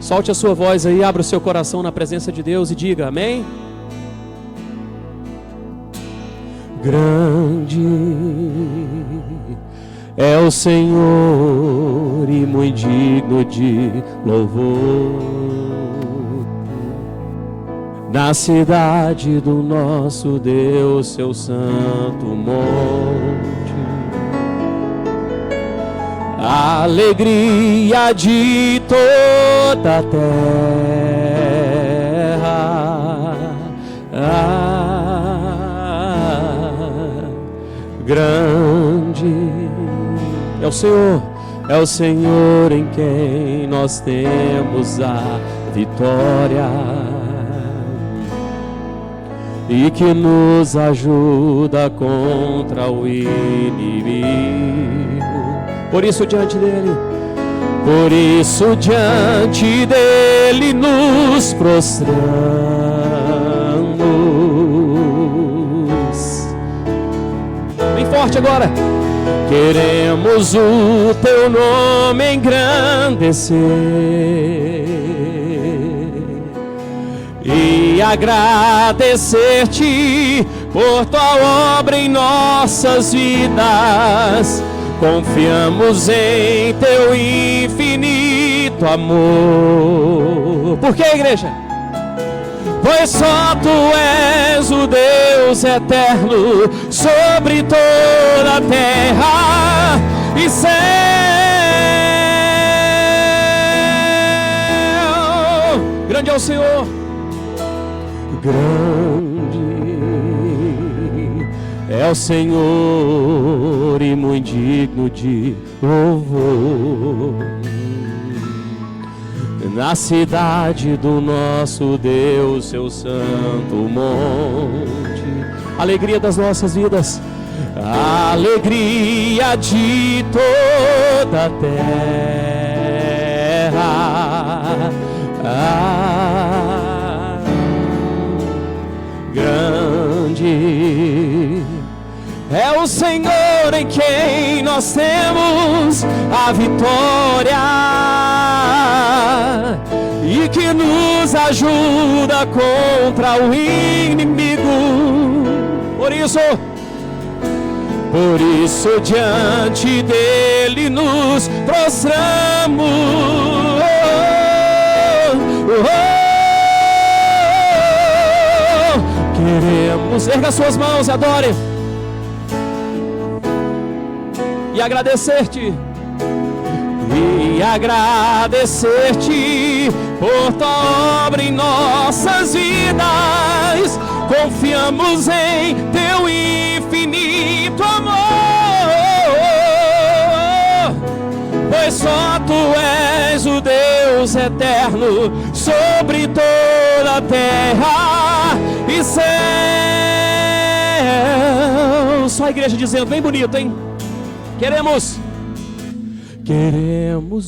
Solte a sua voz aí, abra o seu coração na presença de Deus e diga amém. Grande é o Senhor e muito digno de louvor, na cidade do nosso Deus, seu santo monte. A alegria de toda a terra. Grande é o Senhor em quem nós temos a vitória, e que nos ajuda contra o inimigo. Por isso diante dele nos prostramos. Bem forte agora. Queremos o teu nome engrandecer e agradecer-te por tua obra em nossas vidas. Confiamos em teu infinito amor. Por que, igreja? Pois só tu és o Deus eterno sobre toda a terra e céu. Grande é o Senhor. Grande é o Senhor e muito digno de louvor, na cidade do nosso Deus, seu santo monte. Alegria das nossas vidas, a alegria de toda a terra. Grande é o Senhor em quem nós temos a vitória, e que nos ajuda contra o inimigo. Por isso diante dele nos prostramos. Queremos, erga suas mãos e adore, e agradecer-te por tua obra em nossas vidas. Confiamos em teu infinito amor, pois só tu és o Deus eterno sobre toda a terra e céu. Só a igreja dizendo, bem bonito, hein? Queremos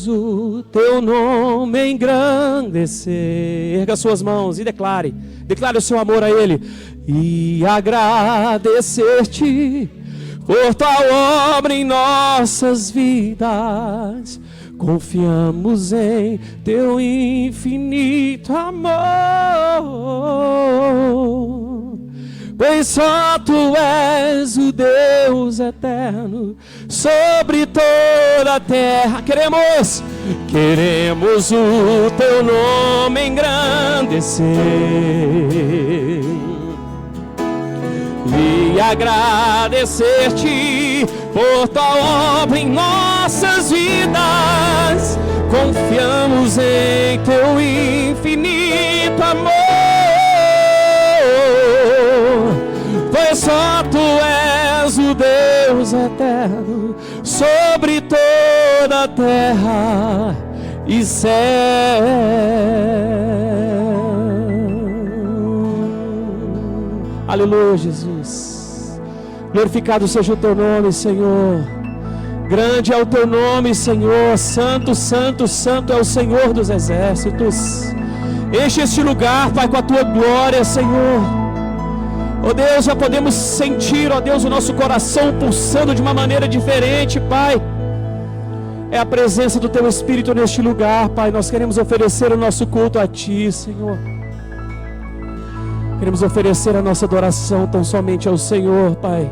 o teu nome engrandecer. Erga suas mãos e declare o seu amor a ele. E agradecer-te por tua obra em nossas vidas. Confiamos em teu infinito amor, pois só tu és o Deus eterno sobre toda a terra. Queremos o teu nome engrandecer e agradecer-te por tua obra em nossas vidas. Confiamos em teu infinito amor, pois só tu és o Deus eterno sobre toda a terra e céu. Aleluia, Jesus. Glorificado seja o teu nome, Senhor. Grande é o teu nome, Senhor. Santo, santo, santo é o Senhor dos exércitos. Enche este lugar, Pai, com a tua glória, Senhor. Ó Deus, já podemos sentir, ó Deus, o nosso coração pulsando de uma maneira diferente, Pai. É a presença do Teu Espírito neste lugar, Pai. Nós queremos oferecer o nosso culto a Ti, Senhor. Queremos oferecer a nossa adoração tão somente ao Senhor, Pai.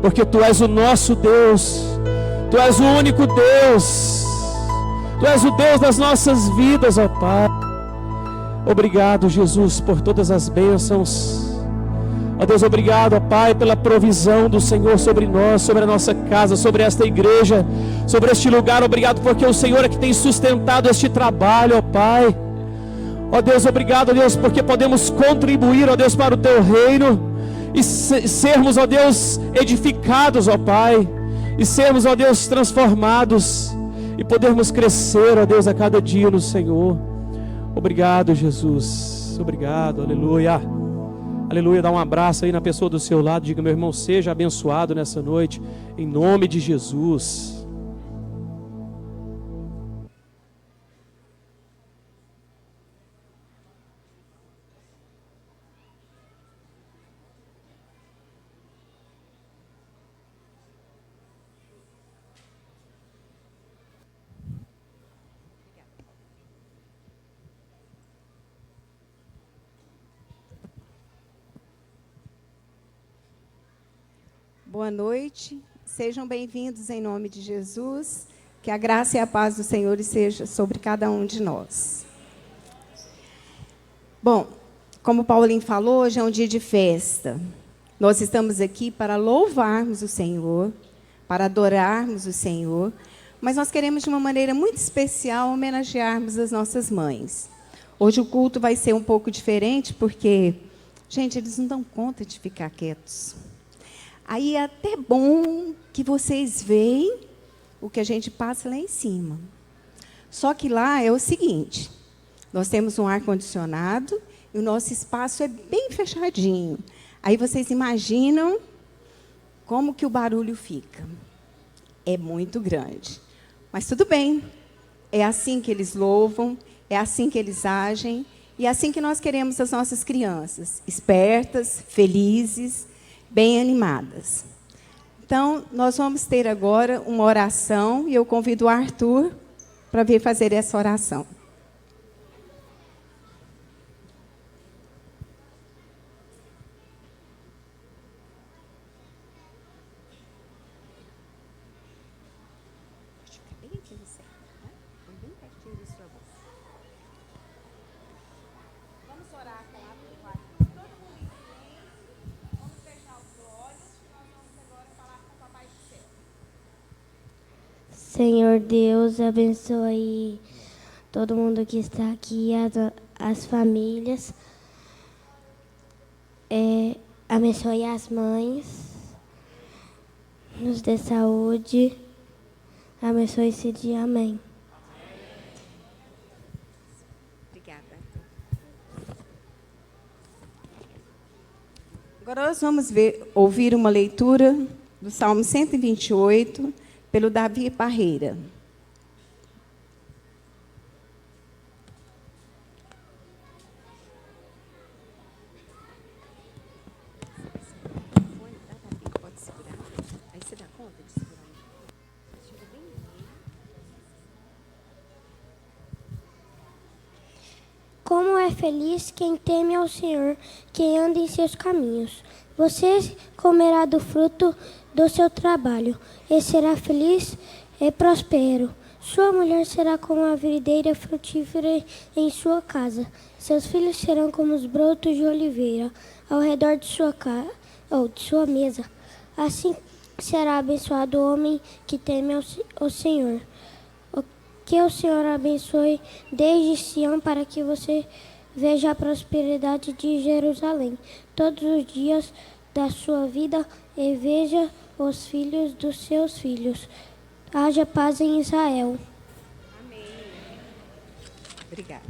Porque Tu és o nosso Deus. Tu és o único Deus. Tu és o Deus das nossas vidas, ó Pai. Obrigado, Jesus, por todas as bênçãos. Ó Deus, obrigado, ó Pai, pela provisão do Senhor sobre nós, sobre a nossa casa, sobre esta igreja, sobre este lugar. Obrigado porque o Senhor é que tem sustentado este trabalho, ó Pai. Ó Deus, obrigado, ó Deus, porque podemos contribuir, ó Deus, para o Teu reino e sermos, ó Deus, edificados, ó Pai, e sermos, ó Deus, transformados e podermos crescer, ó Deus, a cada dia no Senhor. Obrigado, Jesus. Obrigado, aleluia. Aleluia, dá um abraço aí na pessoa do seu lado. Diga: meu irmão, seja abençoado nessa noite, em nome de Jesus. Boa noite, sejam bem-vindos em nome de Jesus, que a graça e a paz do Senhor seja sobre cada um de nós. Bom, como o Paulinho falou, hoje é um dia de festa. Nós estamos aqui para louvarmos o Senhor, para adorarmos o Senhor, mas nós queremos de uma maneira muito especial homenagearmos as nossas mães. Hoje o culto vai ser um pouco diferente, porque, gente, eles não dão conta de ficar quietos. Aí é até bom que vocês veem o que a gente passa lá em cima. Só que lá é o seguinte, nós temos um ar-condicionado e o nosso espaço é bem fechadinho. Aí vocês imaginam como que o barulho fica. É muito grande. Mas tudo bem, é assim que eles louvam, é assim que eles agem, e é assim que nós queremos as nossas crianças, espertas, felizes, bem animadas. Então, nós vamos ter agora uma oração, e eu convido o Arthur para vir fazer essa oração. Senhor Deus, abençoe todo mundo que está aqui, as famílias. Abençoe as mães, nos dê saúde. Abençoe esse dia, amém. Obrigada. Agora nós vamos ouvir uma leitura do Salmo 128, pelo Davi Parreira. Pode segurar. Aí você dá conta de segurar. Como é feliz quem teme ao Senhor, quem anda em seus caminhos. Você comerá do fruto do seu trabalho, e será feliz e próspero. Sua mulher será como a videira frutífera em sua casa. Seus filhos serão como os brotos de oliveira ao redor de sua de sua mesa. Assim será abençoado o homem que teme ao Senhor. Que o Senhor abençoe desde Sião, para que você veja a prosperidade de Jerusalém todos os dias da sua vida, e veja os filhos dos seus filhos. Haja paz em Israel. Amém. Obrigada.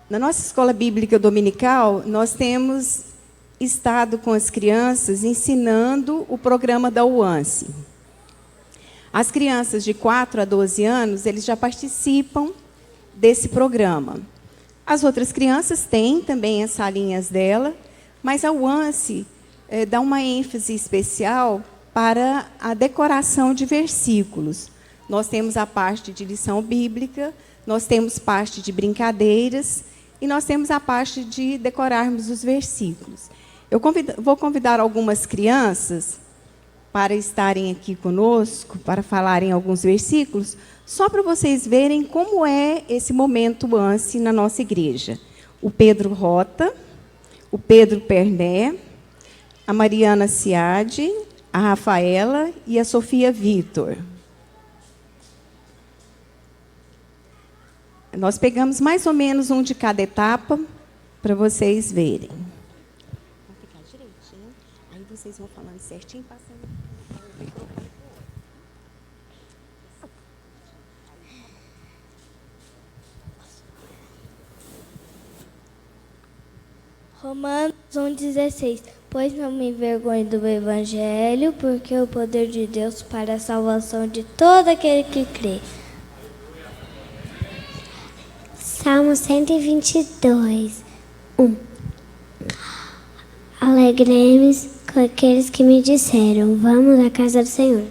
Na nossa escola bíblica dominical, nós temos estado com as crianças ensinando o programa da UANSE. As crianças de 4 a 12 anos, eles já participam desse programa. As outras crianças têm também as salinhas dela, mas a UANSE dá uma ênfase especial para a decoração de versículos. Nós temos a parte de lição bíblica, nós temos parte de brincadeiras e nós temos a parte de decorarmos os versículos. Eu vou convidar algumas crianças para estarem aqui conosco, para falarem alguns versículos, só para vocês verem como é esse momento ANSE na nossa igreja. O Pedro Rota, o Pedro Perné, a Mariana Ciade, a Rafaela e a Sofia Vitor. Nós pegamos mais ou menos um de cada etapa para vocês verem. Vou ficar direitinho, aí vocês vão falando certinho, passando o microfone. Romanos 1,16. Pois não me envergonho do Evangelho, porque é o poder de Deus para a salvação de todo aquele que crê. Salmo 122, 1. Alegrei-me com aqueles que me disseram, vamos à casa do Senhor.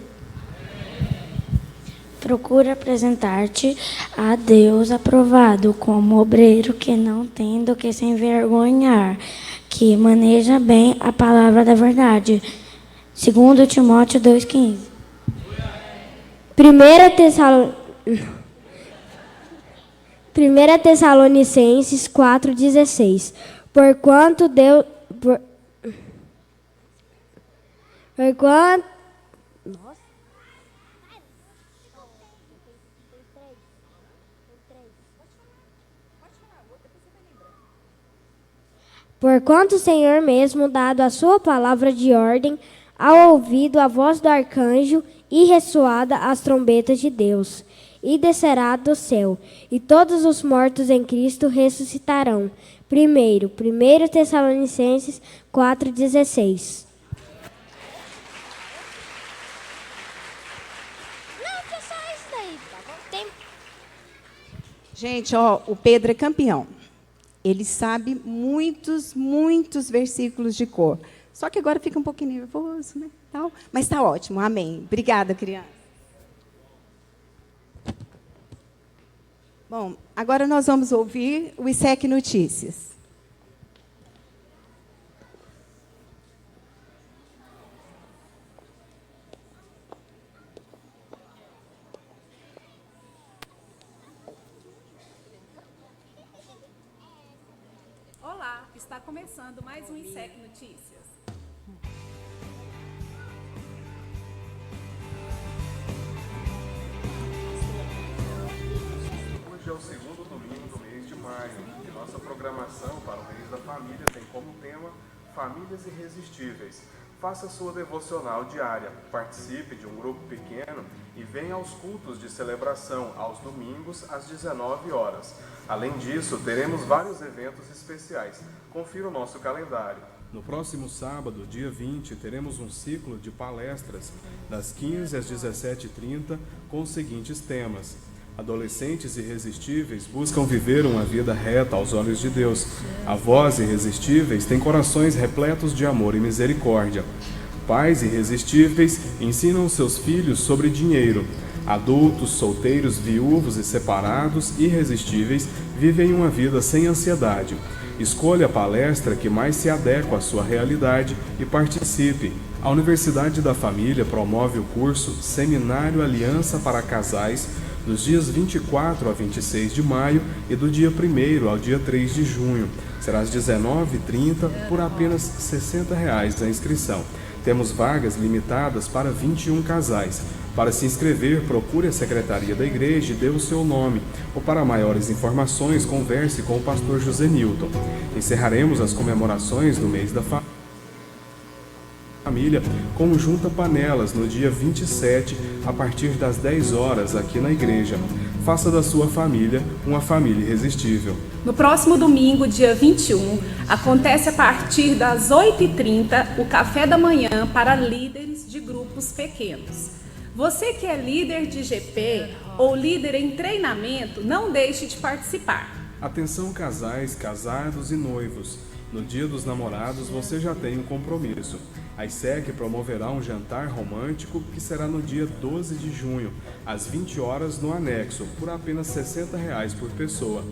Procura apresentar-te a Deus aprovado, como obreiro que não tem do que se envergonhar, que maneja bem a palavra da verdade. 2 Timóteo 2,15. 1 Tessalonicenses 4,16. Porquanto o Senhor mesmo, dado a sua palavra de ordem, ao ouvido a voz do arcanjo e ressoada as trombetas de Deus, e descerá do céu, e todos os mortos em Cristo ressuscitarão. 1 Tessalonicenses 4,16. Gente, ó, o Pedro é campeão. Ele sabe muitos versículos de cor. Só que agora fica um pouquinho nervoso, né? Tal. Mas está ótimo, amém. Obrigada, criança. Bom, agora nós vamos ouvir o ISEC Notícias. Olá, está começando mais um ISEC Notícias. Hoje é o segundo domingo do mês de maio e nossa programação para o mês da família tem como tema Famílias Irresistíveis. Faça sua devocional diária, participe de um grupo pequeno e venha aos cultos de celebração aos domingos às 19 horas. Além disso, teremos vários eventos especiais. Confira o nosso calendário. No próximo sábado, dia 20, teremos um ciclo de palestras das 15 às 17h30 com os seguintes temas: adolescentes irresistíveis buscam viver uma vida reta aos olhos de Deus. Avós irresistíveis têm corações repletos de amor e misericórdia. Pais irresistíveis ensinam seus filhos sobre dinheiro. Adultos, solteiros, viúvos e separados irresistíveis vivem uma vida sem ansiedade. Escolha a palestra que mais se adequa à sua realidade e participe. A Universidade da Família promove o curso Seminário Aliança para Casais dos dias 24 a 26 de maio e do dia 1º ao dia 3 de junho. Será às 19h30 por apenas R$ 60 a inscrição. Temos vagas limitadas para 21 casais. Para se inscrever, procure a Secretaria da Igreja e dê o seu nome. Ou para maiores informações, converse com o pastor José Nilton. Encerraremos as comemorações do mês da família com o Junta Panelas no dia 27, a partir das 10 horas aqui na igreja. Faça da sua família uma família irresistível. No próximo domingo, dia 21, acontece a partir das 8h30 o café da manhã para líderes de grupos pequenos. Você que é líder de GP ou líder em treinamento, não deixe de participar. Atenção casais, casados e noivos. No Dia dos Namorados, você já tem um compromisso. A ISEC promoverá um jantar romântico que será no dia 12 de junho, às 20 horas no anexo, por apenas R$ 60 por pessoa.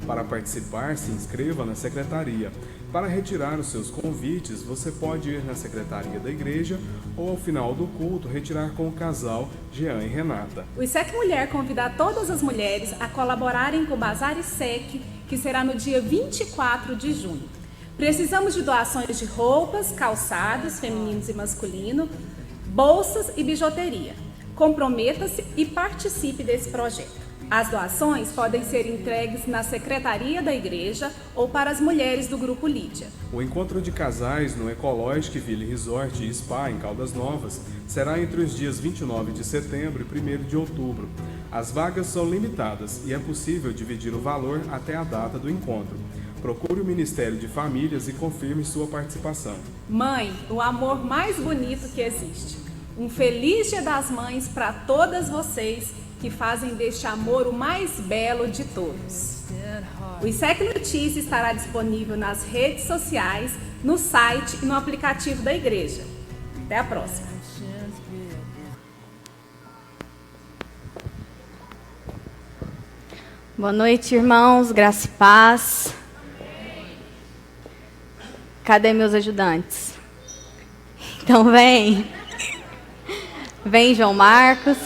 Para participar, se inscreva na secretaria. Para retirar os seus convites, você pode ir na secretaria da igreja ou, ao final do culto, retirar com o casal Jean e Renata. O ISEC Mulher convida todas as mulheres a colaborarem com o Bazar ISEC, que será no dia 24 de junho. Precisamos de doações de roupas, calçados, femininos e masculinos, bolsas e bijuteria. Comprometa-se e participe desse projeto. As doações podem ser entregues na secretaria da igreja ou para as mulheres do Grupo Lídia. O encontro de casais no Ecologic Ville Resort e Spa, em Caldas Novas, será entre os dias 29 de setembro e 1º de outubro. As vagas são limitadas e é possível dividir o valor até a data do encontro. Procure o Ministério de Famílias e confirme sua participação. Mãe, o amor mais bonito que existe. Um feliz Dia das Mães para todas vocês que fazem deste amor o mais belo de todos. O ISEC Notícias estará disponível nas redes sociais, no site e no aplicativo da igreja. Até a próxima. Boa noite, irmãos, graça e paz. Cadê meus ajudantes? Então vem. Vem, João Marcos.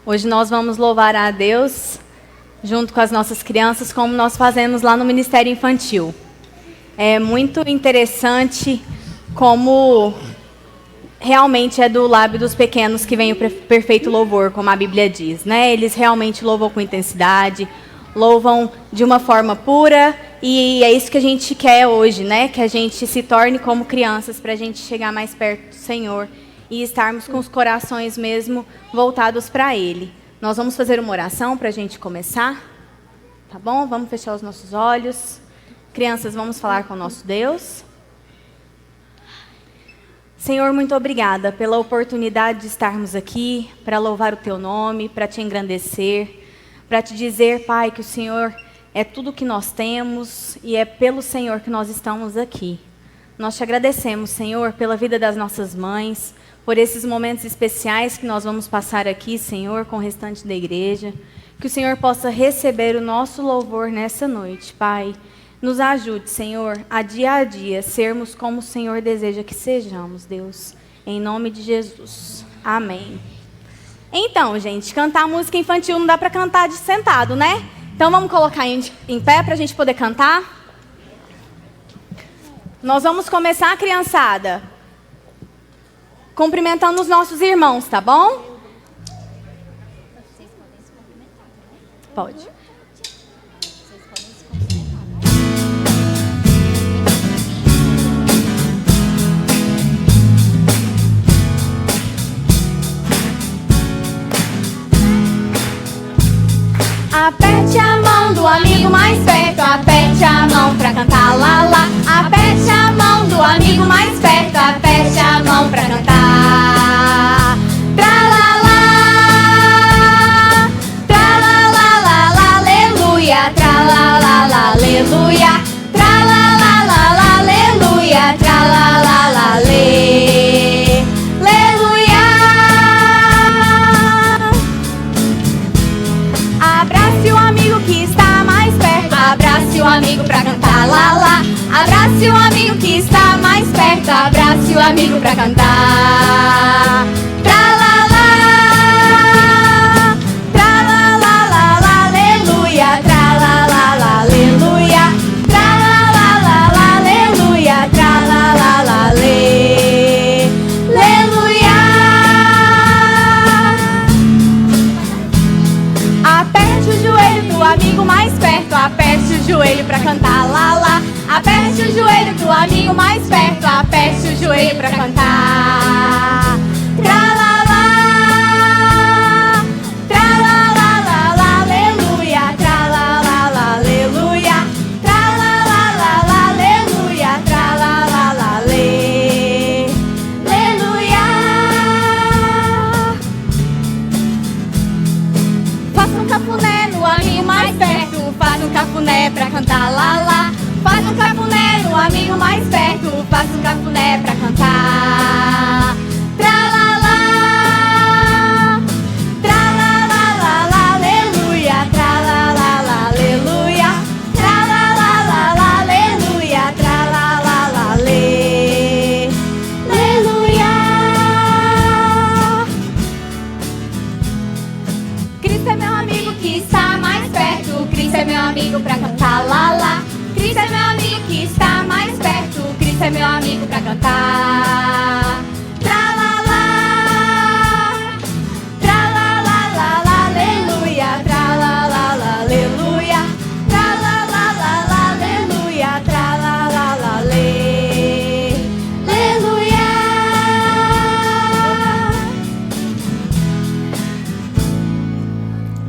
Hoje nós vamos louvar a Deus junto com as nossas crianças, como nós fazemos lá no Ministério Infantil. É muito interessante como realmente é do lábio dos pequenos que vem o perfeito louvor, como a Bíblia diz, né? Eles realmente louvam com intensidade, louvam de uma forma pura, e é isso que a gente quer hoje, né? Que a gente se torne como crianças, para a gente chegar mais perto do Senhor e estarmos com os corações mesmo voltados para Ele. Nós vamos fazer uma oração para a gente começar, tá bom? Vamos fechar os nossos olhos. Crianças, vamos falar com o nosso Deus. Senhor, muito obrigada pela oportunidade de estarmos aqui, para louvar o Teu nome, para Te engrandecer, para Te dizer, Pai, que o Senhor é tudo que nós temos e é pelo Senhor que nós estamos aqui. Nós Te agradecemos, Senhor, pela vida das nossas mães, por esses momentos especiais que nós vamos passar aqui, Senhor, com o restante da igreja. Que o Senhor possa receber o nosso louvor nessa noite, Pai. Nos ajude, Senhor, a dia sermos como o Senhor deseja que sejamos, Deus. Em nome de Jesus. Amém. Então, gente, cantar música infantil não dá para cantar de sentado, né? Então vamos colocar em pé para a gente poder cantar. Nós vamos começar, criançada, cumprimentando os nossos irmãos, tá bom? Pode. Aperte a mão do amigo mais perto, aperte a mão pra cantar lá lá. Aperte a mão do amigo mais perto, aperte a mão pra cantar. Tra lá lá, tra lá lá lá lá, aleluia, tra lá lá lá, aleluia, tra lá lá lá lá, aleluia, tra lá lá lá, aleluia. Abrace o amigo que está mais perto, abrace o amigo pra cantar lá lá. Abrace o amigo que está mais perto, abrace o amigo pra cantar. Tra lá lá, tra lá lá lá lá, aleluia, tra lá lá lá, aleluia, tra lá lá lá lá, aleluia, tra lá lá lá, aleluia. Aperte o joelho do amigo mais perto, aperte o joelho pra cantar lá lá. Aperte o joelho do amigo mais perto, aperte o joelho pra cantar. Tra lá lá, aleluia, tra lá lá lá, aleluia, tra lá lá lá, aleluia, tra lá pra cantar. Tralalá, tralalá, aleluia, tralalá, aleluia, tralalá, aleluia, tralalá, aleluia.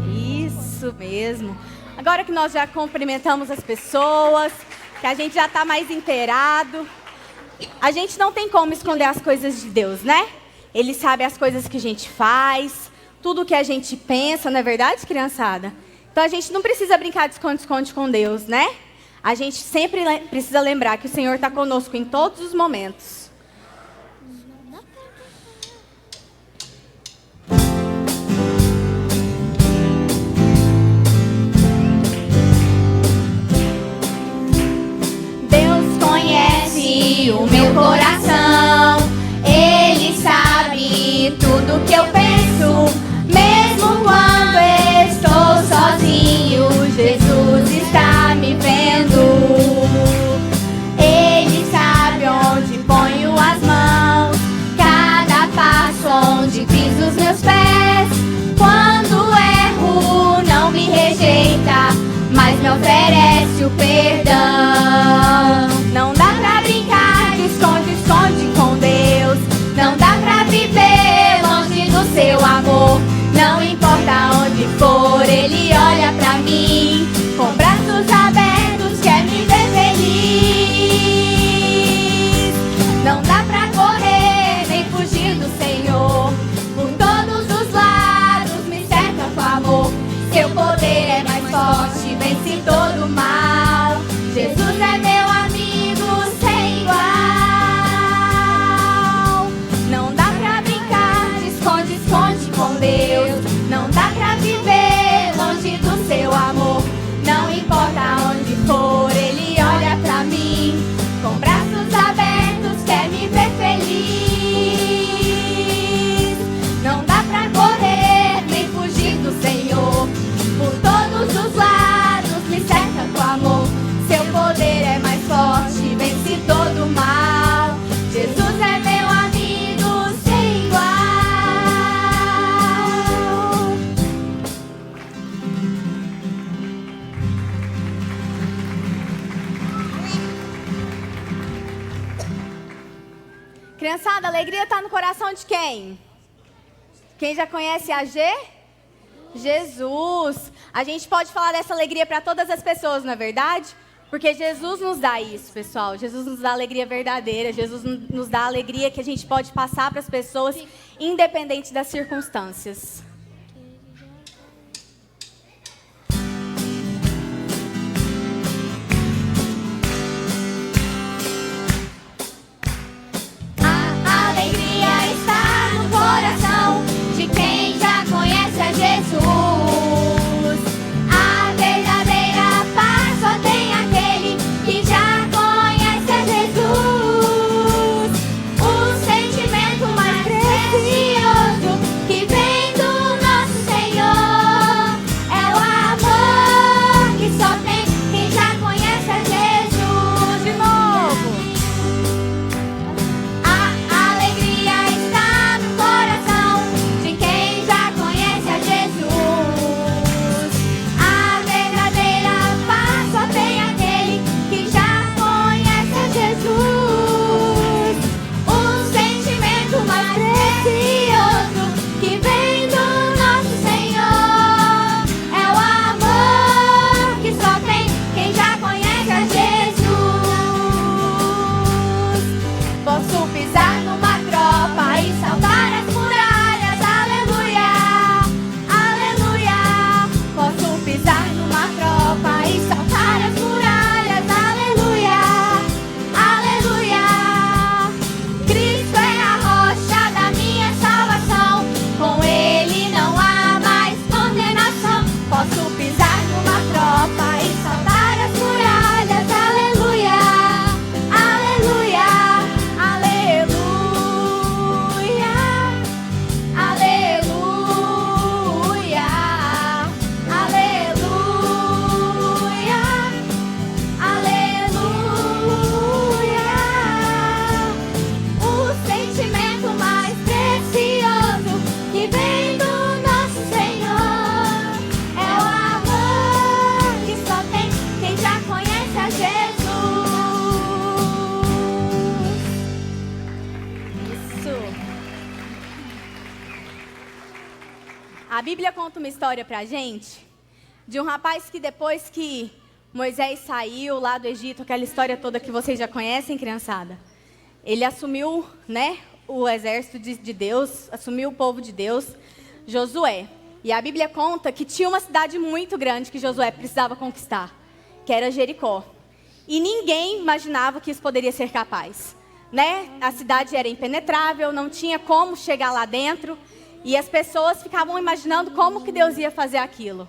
Isso mesmo. Agora que nós já cumprimentamos as pessoas, que a gente já está mais inteirado, a gente não tem como esconder as coisas de Deus, né? Ele sabe as coisas que a gente faz, tudo que a gente pensa, não é verdade, criançada? Então a gente não precisa brincar de esconde-esconde com Deus, né? A gente sempre precisa lembrar que o Senhor está conosco em todos os momentos. O meu coração, Ele sabe tudo que eu penso, mesmo quando estou sozinho, Jesus está me vendo. Ele sabe onde ponho as mãos, cada passo onde piso os meus pés. Quando erro, não me rejeita, mas me oferece o perdão. Não dá pra brincar de esconde-esconde com Deus, não dá pra viver longe do seu amor. Não importa onde for, Ele olha pra mim com braços abertos, quer me ver feliz. Não dá pra correr nem fugir do Senhor, por todos os lados me cerca com amor. Seu poder é mais forte, vence todo o mal. Jesus é meu amigo sem igual. Não dá pra brincar de esconde-esconde com Deus, não dá pra viver longe do seu amor. Não importa onde for, Ele olha pra mim com braços abertos, quer me ver feliz. Não dá pra correr nem fugir do Senhor, por todos os lados me cerca com amor. Seu poder é mais forte, vence todo o mal. Jesus é meu amigo sem igual. Criançada, a alegria está no coração de quem? Quem já conhece a G? Jesus. A gente pode falar dessa alegria para todas as pessoas, não é verdade? Porque Jesus nos dá isso, pessoal. Jesus nos dá alegria verdadeira. Jesus nos dá alegria que a gente pode passar para as pessoas, independente das circunstâncias. A alegria está no coração de quem já conhece a Jesus. A verdadeira paz só tem aquele que já conhece a Jesus. O sentimento mais precioso que vem do A Bíblia conta uma história pra gente de um rapaz que depois que Moisés saiu lá do Egito, aquela história toda que vocês já conhecem, criançada, ele assumiu, né, o exército de Deus, assumiu o povo de Deus, Josué. E a Bíblia conta que tinha uma cidade muito grande que Josué precisava conquistar, que era Jericó. E ninguém imaginava que isso poderia ser capaz, né? A cidade era impenetrável, não tinha como chegar lá dentro, e as pessoas ficavam imaginando como que Deus ia fazer aquilo.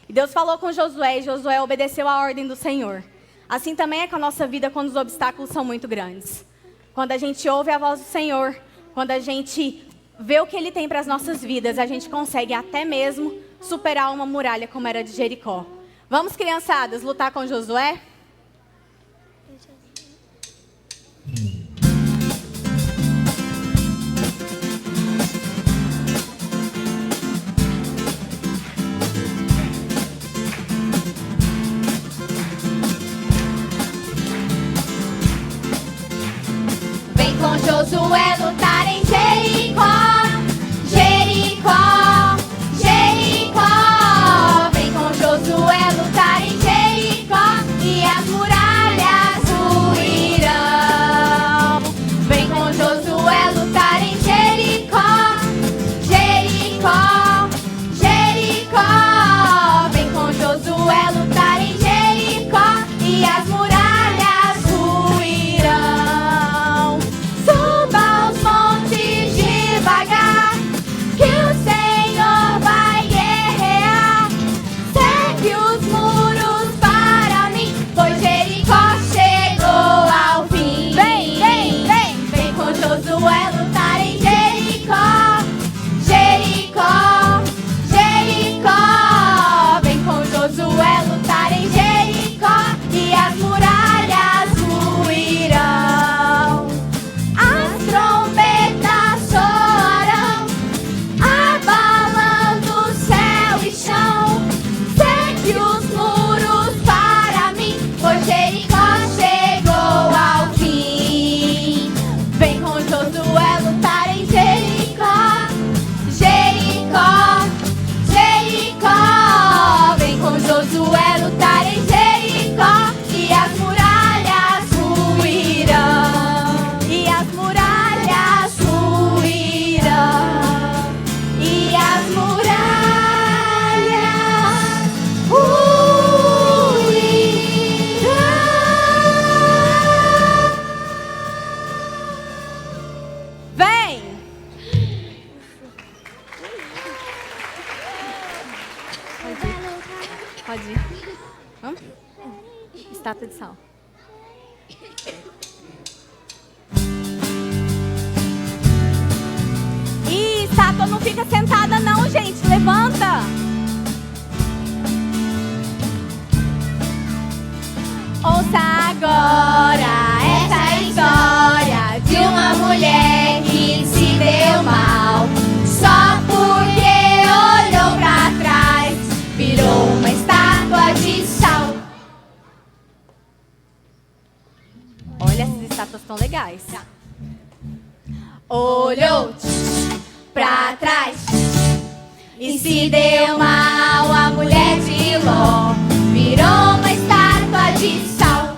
E Deus falou com Josué, e Josué obedeceu a ordem do Senhor. Assim também é com a nossa vida quando os obstáculos são muito grandes. Quando a gente ouve a voz do Senhor, quando a gente vê o que Ele tem para as nossas vidas, a gente consegue até mesmo superar uma muralha como era de Jericó. Vamos, criançadas, lutar com Josué? Com Josué lutar em Jericó, Jericó, Jericó. Vem com Josué lutar em Jericó e as muralhas ruirão. Vem com Josué lutar em Jericó, Jericó, Jericó. Vem com Josué lutar em Jericó e as muralhas Estátua de sal. Ih, estátua não fica sentada não, gente. Levanta. Ouça agora essa história de uma mulher que se deu mal. Só porque olhou pra trás, virou uma estátua de sal. Olha, essas estátuas tão legais. Olhou pra trás e se deu mal. A mulher de Ló virou uma estátua de sal.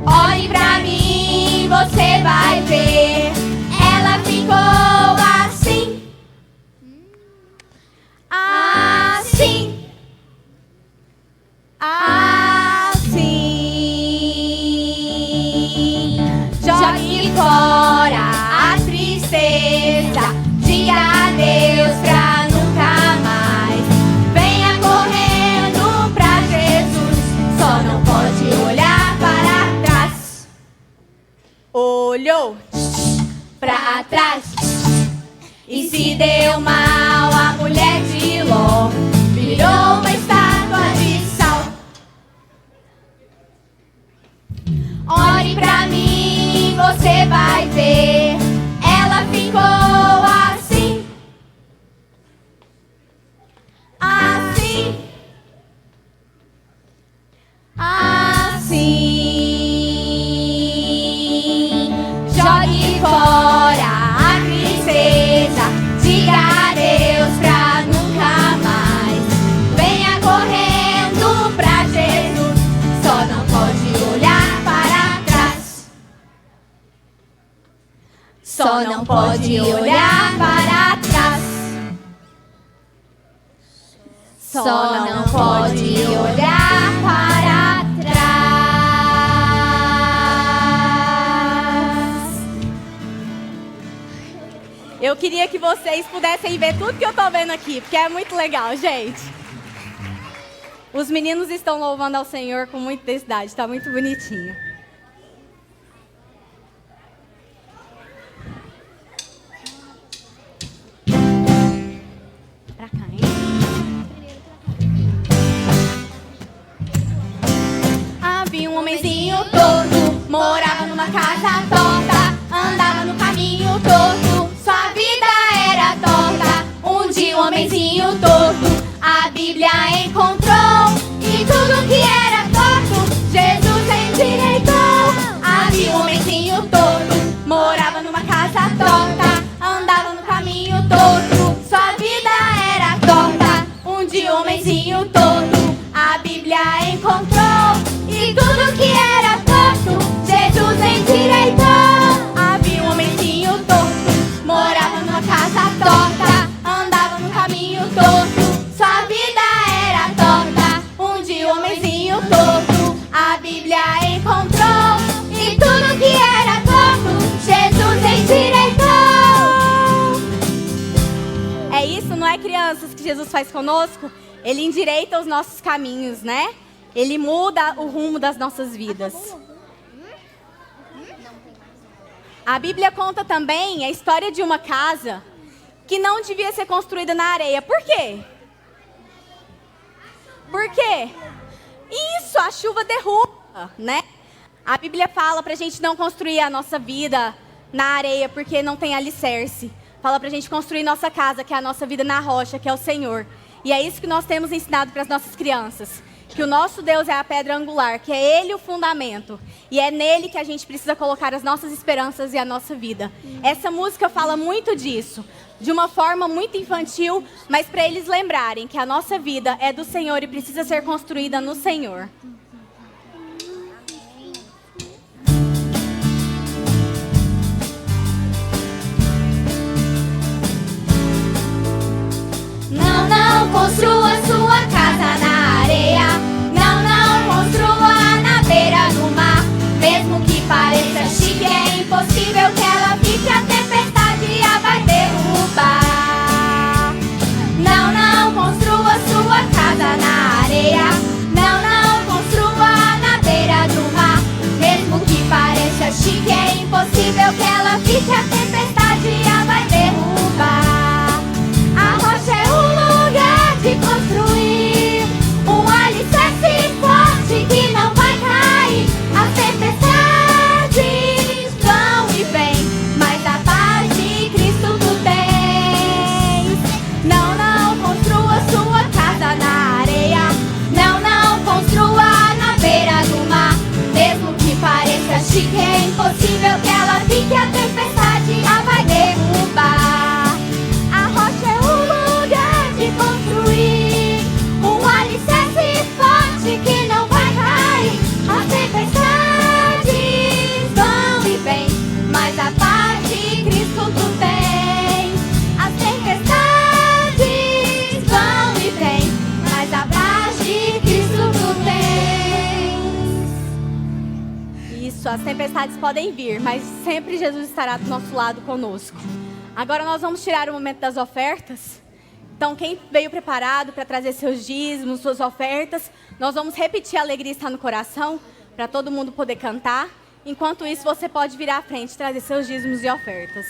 Olhe pra mim, você vai ver. Ela ficou assim, assim, assim. Jogue fora a tristeza, diga adeus pra nunca mais. Venha correndo pra Jesus, só não pode olhar para trás. Olhou pra trás e se deu mal. A mulher de Ló virou uma estátua de sal. Olhe pra mim, você vai ver. Ela ficou assim, assim, assim. Jogue fora a tristeza, só não pode olhar para trás. Só não pode olhar para trás. Eu queria que vocês pudessem ver tudo que eu tô vendo aqui, porque é muito legal, gente. Os meninos estão louvando ao Senhor com muita intensidade, tá muito bonitinho. Pra cá, hein? Havia um homenzinho torto, morava numa casa torta, andava no caminho torto, sua vida era torta. Um dia um homenzinho torto, a Bíblia encontrou, e tudo que era torto, Jesus endireitou. Havia um homenzinho torto, morava numa casa torta, andava no caminho torto, sua vida era torta. Um dia um homenzinho torto, a Bíblia encontrou, e tudo que era torto, Jesus endireitou. Havia um homenzinho torto, morava numa casa torta, andava no caminho torto, sua vida era torta. Um dia um homenzinho torto, a Bíblia encontrou, e tudo que era torto, Jesus endireitou. É isso, não é, crianças, que Jesus faz conosco? Ele endireita os nossos caminhos, né? Ele muda o rumo das nossas vidas. A Bíblia conta também a história de uma casa que não devia ser construída na areia. Por quê? Por quê? Isso, a chuva derruba, né? A Bíblia fala pra gente não construir a nossa vida na areia porque não tem alicerce. Fala pra gente construir nossa casa, que é a nossa vida, na rocha, que é o Senhor. E é isso que nós temos ensinado para as nossas crianças. Que o nosso Deus é a pedra angular, que é Ele o fundamento. E é nele que a gente precisa colocar as nossas esperanças e a nossa vida. Essa música fala muito disso. De uma forma muito infantil, mas para eles lembrarem que a nossa vida é do Senhor e precisa ser construída no Senhor. Não construa sua casa na areia, não construa na beira do mar. Mesmo que pareça chique, é impossível que ela fique, a tempestade a vai derrubar. Não construa sua casa na areia, não construa na beira do mar. Mesmo que pareça chique, é impossível que ela fique, a tempestade a vai derrubar. A rocha é um lugar de construir, um alicerce forte que não vai cair. As tempestades vão e vêm, mas a paz de Cristo tu tens. Não construa sua casa na areia, não construa na beira do mar. Mesmo que pareça chique, é impossível que ela fique, a tempestade a vai derrubar. A rocha é um lugar de construir, um alicerce forte que não vai cair. As tempestades vão e vêm, mas a paz de Cristo tu tens. As tempestades vão e vêm, mas a paz de Cristo tu tens. Isso, as tempestades podem vir, mas sempre Jesus estará do nosso lado conosco. Agora nós vamos tirar o momento das ofertas. Então, quem veio preparado para trazer seus dízimos, suas ofertas, nós vamos repetir a alegria está no coração, para todo mundo poder cantar. Enquanto isso, você pode virar à frente e trazer seus dízimos e ofertas.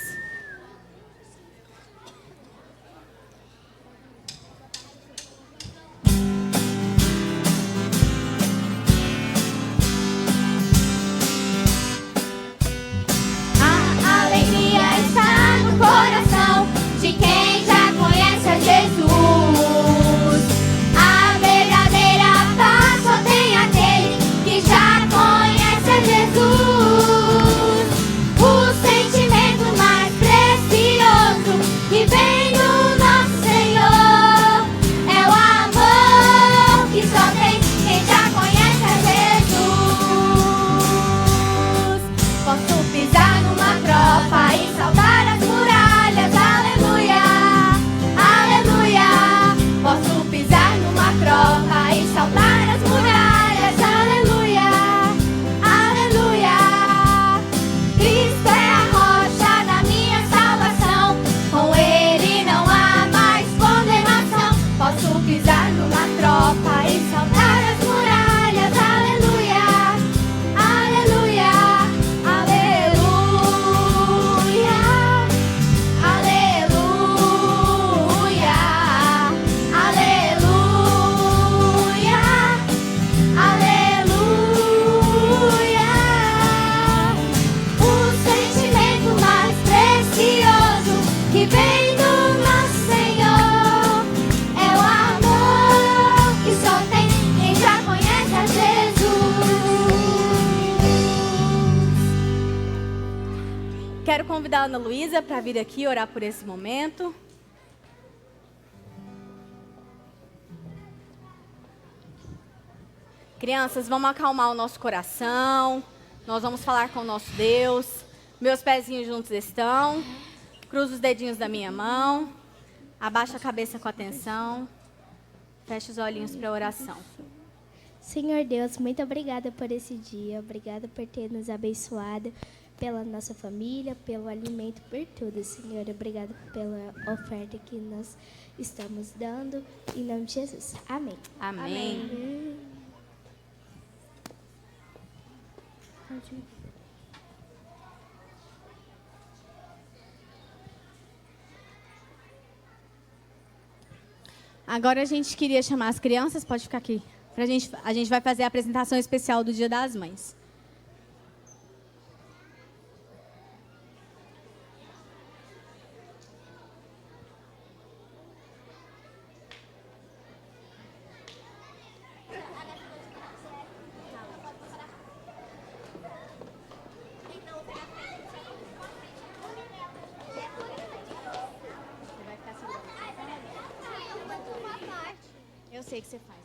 A alegria está no coração de quem já conhece a Jesus. A verdadeira paz só tem aquele que já conhece a Jesus. O sentimento mais quero convidar a Ana Luísa para vir aqui orar por esse momento. Crianças, vamos acalmar o nosso coração. Nós vamos falar com o nosso Deus. Meus pezinhos juntos estão. Cruza os dedinhos da minha mão. Abaixa a cabeça com atenção. Fecha os olhinhos para a oração. Senhor Deus, muito obrigada por esse dia. Obrigada por ter nos abençoado, pela nossa família, pelo alimento, por tudo, Senhor. Obrigada pela oferta que nós estamos dando. Em nome de Jesus. Amém. Amém. Agora a gente queria chamar as crianças, pode ficar aqui. A gente vai fazer a apresentação especial do Dia das Mães. Eu sei que você faz.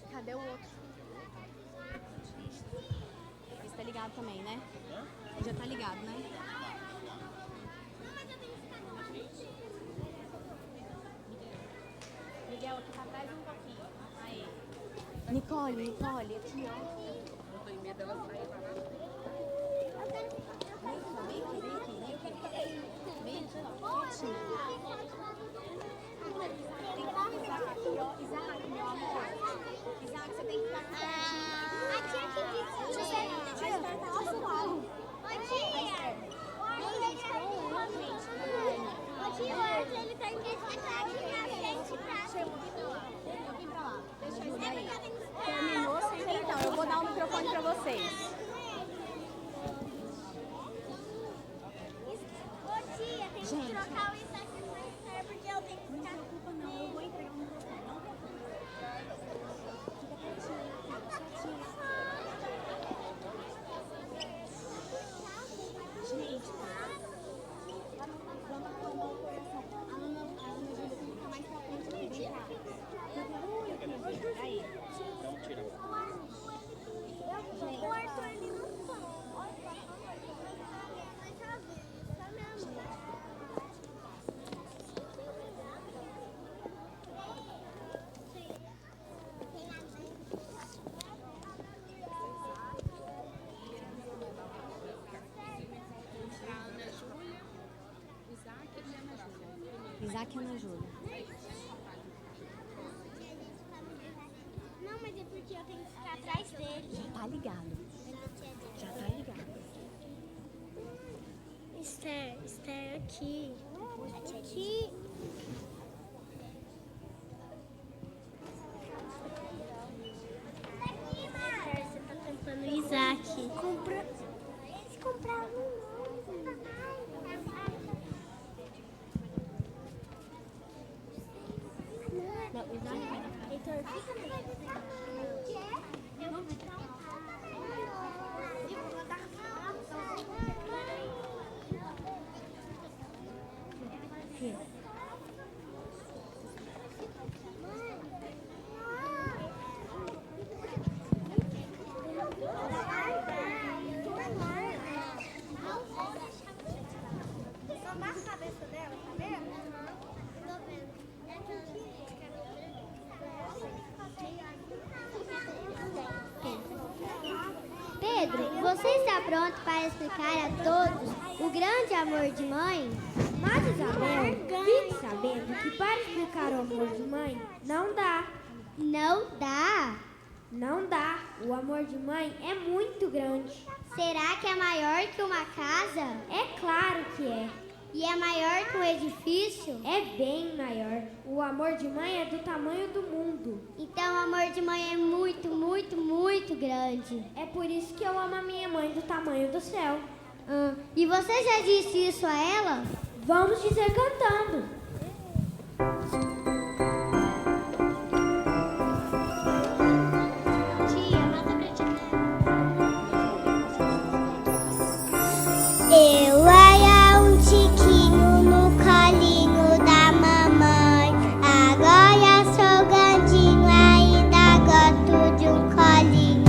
Cadê o outro? Esse tá ligado também, né? Já tá ligado, né? Miguel, aqui pra trás um pouquinho. Aí. Nicole, aqui, ó. Eu tô em medo dela sair pra lá. Vem aqui, Isaac, meu amor. Isaac, você tem que ficar aqui. A tia que disse que você tá do nosso lado. Ô tia! Ô tia, o Arthur, ele tá aqui na frente pra... Eu vim pra lá. Deixa eu ir aí. Terminou sem... Então, eu vou dar o microfone pra vocês. Ô tia, tem que trocar o Isaac mais tarde, porque eu tenho que ficar... Não se preocupa não, eu vou entregar o microfone. Não gente, vamos acalmar o coração. A Ana Júlia, fica mais pra frente aqui, vem cá. Aí. Então, tira. O Arthur, ele não tá. Isaac e Ana Júlia. Não, mas é porque eu tenho que ficar atrás dele. Já tá ligado. Já tá ligado. Esther, aqui. Aqui. Esther, você tá tampando o Isaac. Eles compraram um novo. Não, o Isaac vai na frente. Heitor, fica aí. Eu vou dar a cabeça dela, tá vendo? Tô vendo. Pedro, você está pronto para explicar a todos o grande amor de mãe? Mas Isabel, fique sabendo que para explicar o o amor de mãe? Não dá. Não dá? Não dá. O amor de mãe é muito grande. Será que é maior que uma casa? É claro que é. E é maior que um edifício? É bem maior. O amor de mãe é do tamanho do mundo. Então o amor de mãe é muito, muito, muito grande. É por isso que eu amo a minha mãe do tamanho do céu. E você já disse isso a ela? Vamos dizer cantando. Tia, mata pra ti. Eu era um tiquinho no colinho da mamãe. Agora sou grandinho, ainda gosto de um colinho.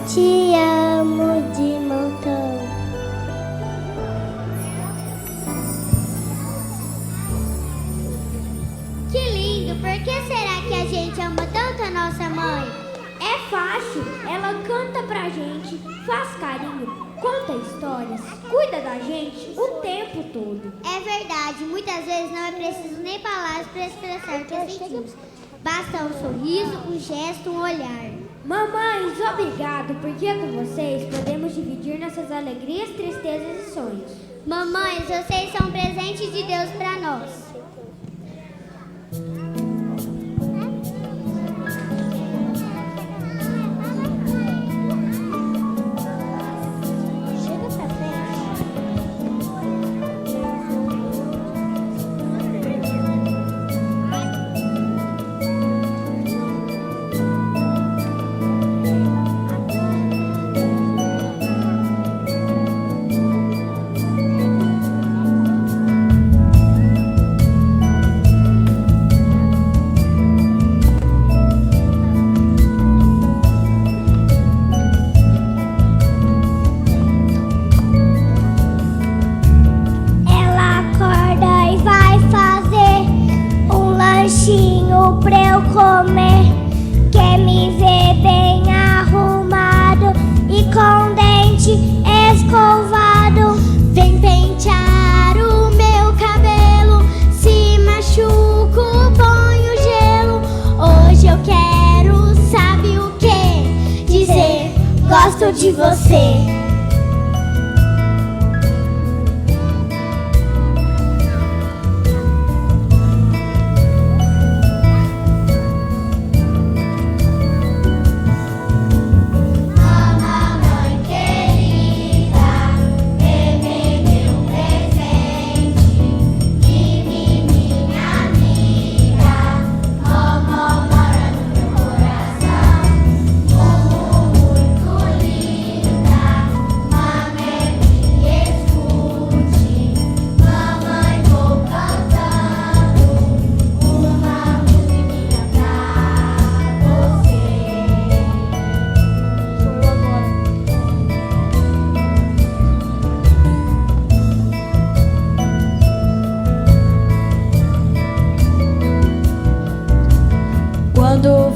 Te amo de montão. Que lindo! Por que será que a gente ama tanto a nossa mãe? É fácil. Ela canta pra gente, faz carinho, conta histórias, cuida da gente o tempo todo. É verdade, muitas vezes não é preciso nem palavras para expressar o que sentimos. Basta um sorriso, um gesto, um olhar. Mamães, obrigado, porque com vocês podemos dividir nossas alegrias, tristezas e sonhos. Mamães, vocês são um presente de Deus para nós. De você.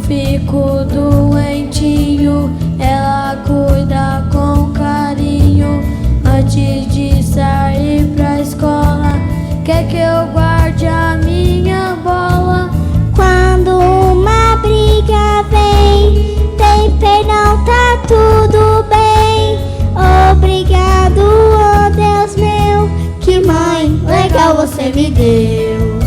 Fico doentinho, ela cuida com carinho antes me deu.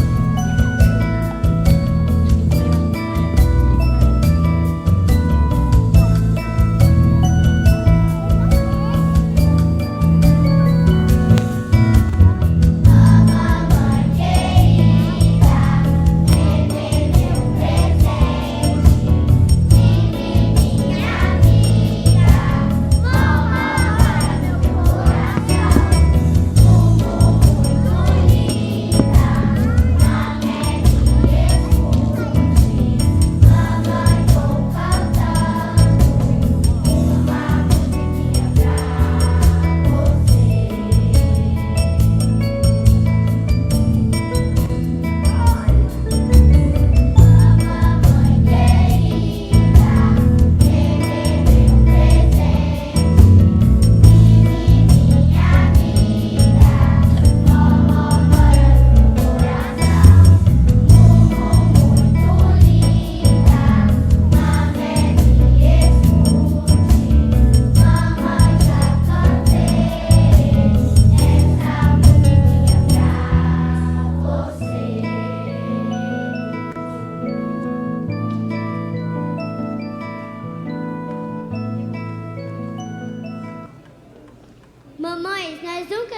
Mamães, nós nunca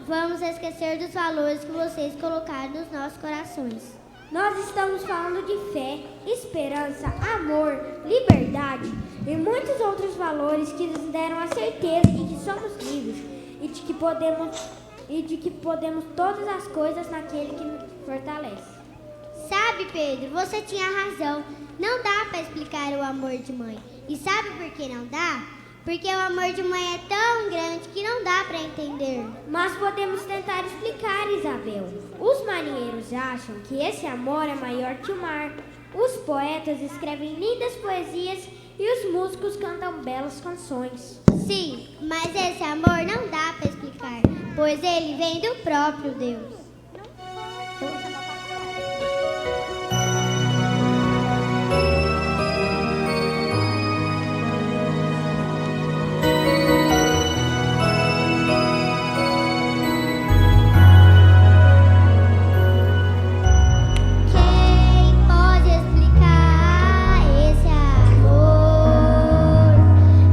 vamos esquecer dos valores que vocês colocaram nos nossos corações. Nós estamos falando de fé, esperança, amor, liberdade e muitos outros valores que nos deram a certeza de que somos livres e de que podemos todas as coisas naquele que nos fortalece. Sabe, Pedro, você tinha razão. Não dá para explicar o amor de mãe. E sabe por que não dá? Porque o amor de mãe é tão grande que não dá para entender. Mas podemos tentar explicar, Isabel. Os marinheiros acham que esse amor é maior que o mar. Os poetas escrevem lindas poesias e os músicos cantam belas canções. Sim, mas esse amor não dá para explicar, pois ele vem do próprio Deus.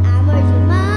Amor de mãe,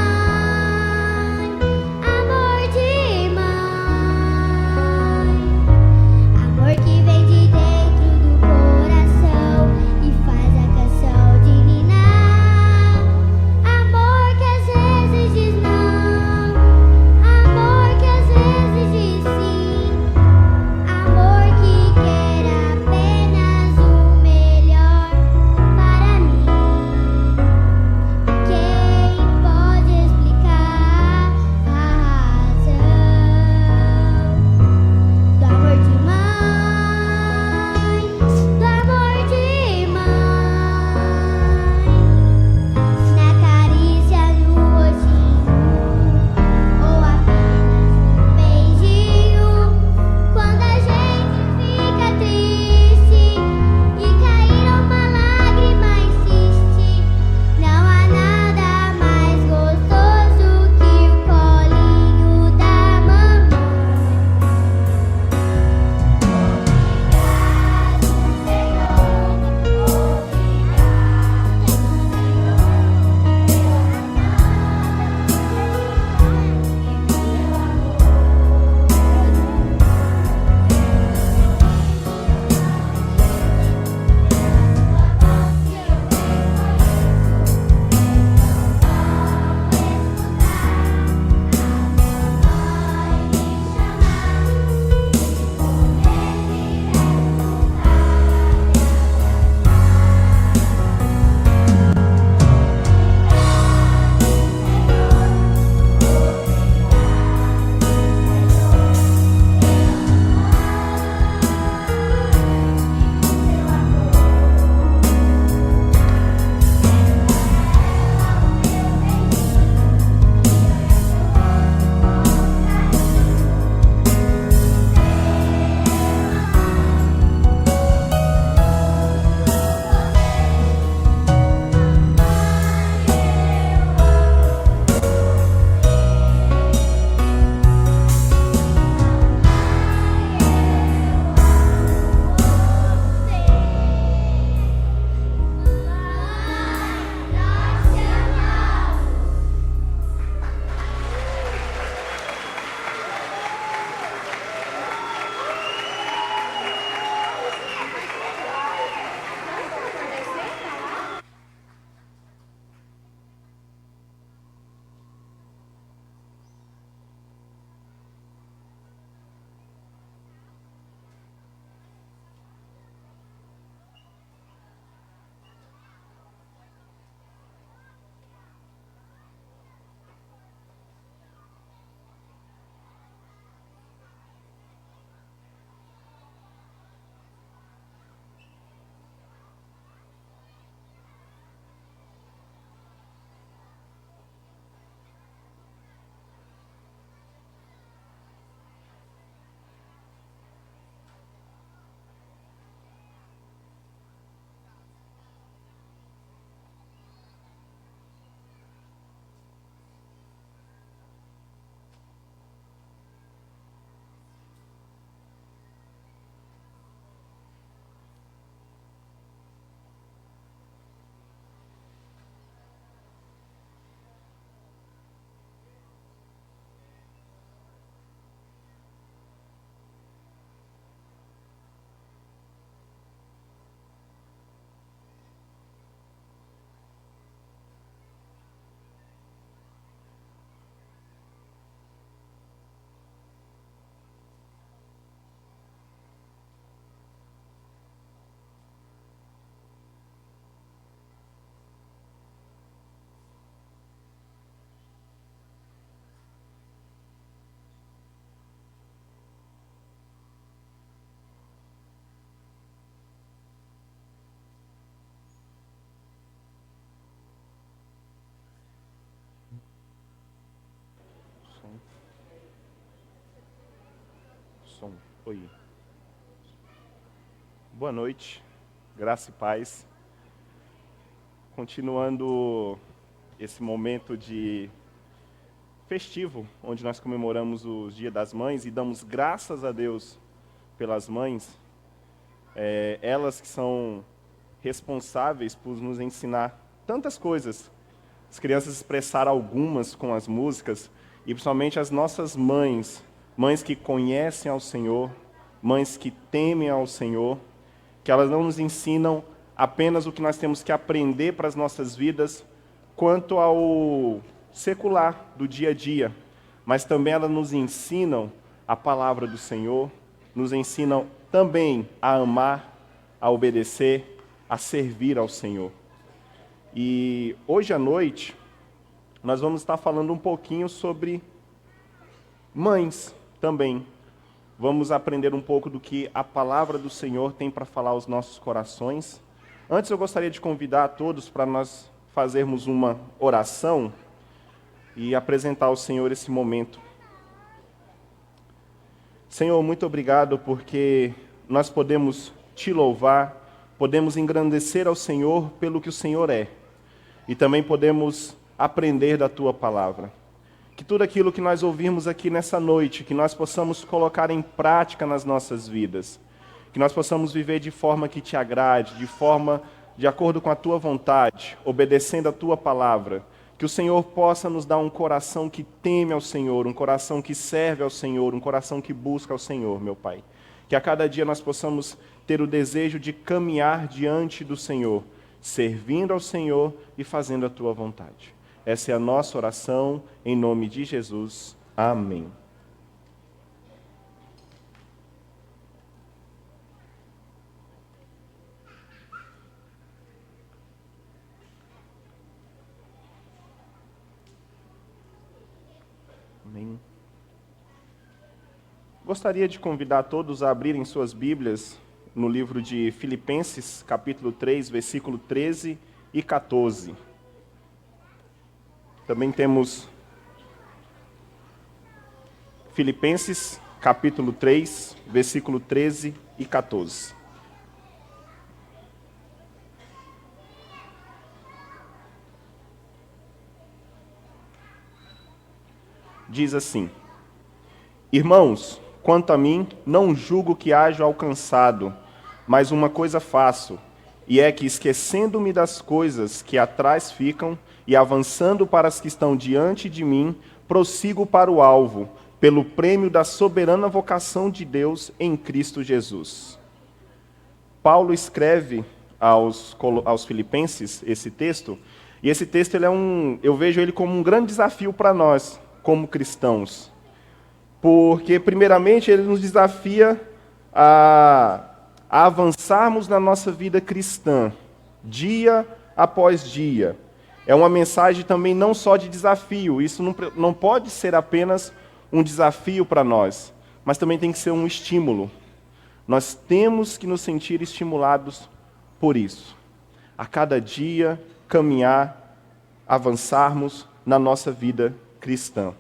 som. Oi. Boa noite, graça e paz. Continuando esse momento de festivo, onde nós comemoramos o Dia das Mães e damos graças a Deus pelas mães, elas que são responsáveis por nos ensinar tantas coisas. As crianças expressaram algumas com as músicas, e principalmente as nossas mães, mães que conhecem ao Senhor, mães que temem ao Senhor, que elas não nos ensinam apenas o que nós temos que aprender para as nossas vidas, quanto ao secular do dia a dia, mas também elas nos ensinam a palavra do Senhor, nos ensinam também a amar, a obedecer, a servir ao Senhor. E hoje à noite, nós vamos estar falando um pouquinho sobre mães também. Vamos aprender um pouco do que a palavra do Senhor tem para falar aos nossos corações. Antes eu gostaria de convidar a todos para nós fazermos uma oração e apresentar ao Senhor esse momento. Senhor, muito obrigado porque nós podemos te louvar, podemos engrandecer ao Senhor pelo que o Senhor é. E também podemos aprender da tua palavra. Que tudo aquilo que nós ouvirmos aqui nessa noite, que nós possamos colocar em prática nas nossas vidas. Que nós possamos viver de forma que te agrade, de forma de acordo com a tua vontade, obedecendo a tua palavra. Que o Senhor possa nos dar um coração que teme ao Senhor, um coração que serve ao Senhor, um coração que busca ao Senhor, meu Pai. Que a cada dia nós possamos ter o desejo de caminhar diante do Senhor, servindo ao Senhor e fazendo a tua vontade. Essa é a nossa oração, em nome de Jesus. Amém. Amém. Gostaria de convidar todos a abrirem suas Bíblias no livro de Filipenses, capítulo 3, versículo 13 e 14. Também temos Filipenses, capítulo 3, versículo 13 e 14. Diz assim: Irmãos, quanto a mim, não julgo que haja alcançado, mas uma coisa faço, e é que, esquecendo-me das coisas que atrás ficam, e avançando para as que estão diante de mim, prossigo para o alvo, pelo prêmio da soberana vocação de Deus em Cristo Jesus. Paulo escreve aos Filipenses esse texto, e esse texto eu vejo ele como um grande desafio para nós, como cristãos. Porque, primeiramente, ele nos desafia a avançarmos na nossa vida cristã, dia após dia. É uma mensagem também não só de desafio, isso não pode ser apenas um desafio para nós, mas também tem que ser um estímulo. Nós temos que nos sentir estimulados por isso. A cada dia, caminhar, avançarmos na nossa vida cristã.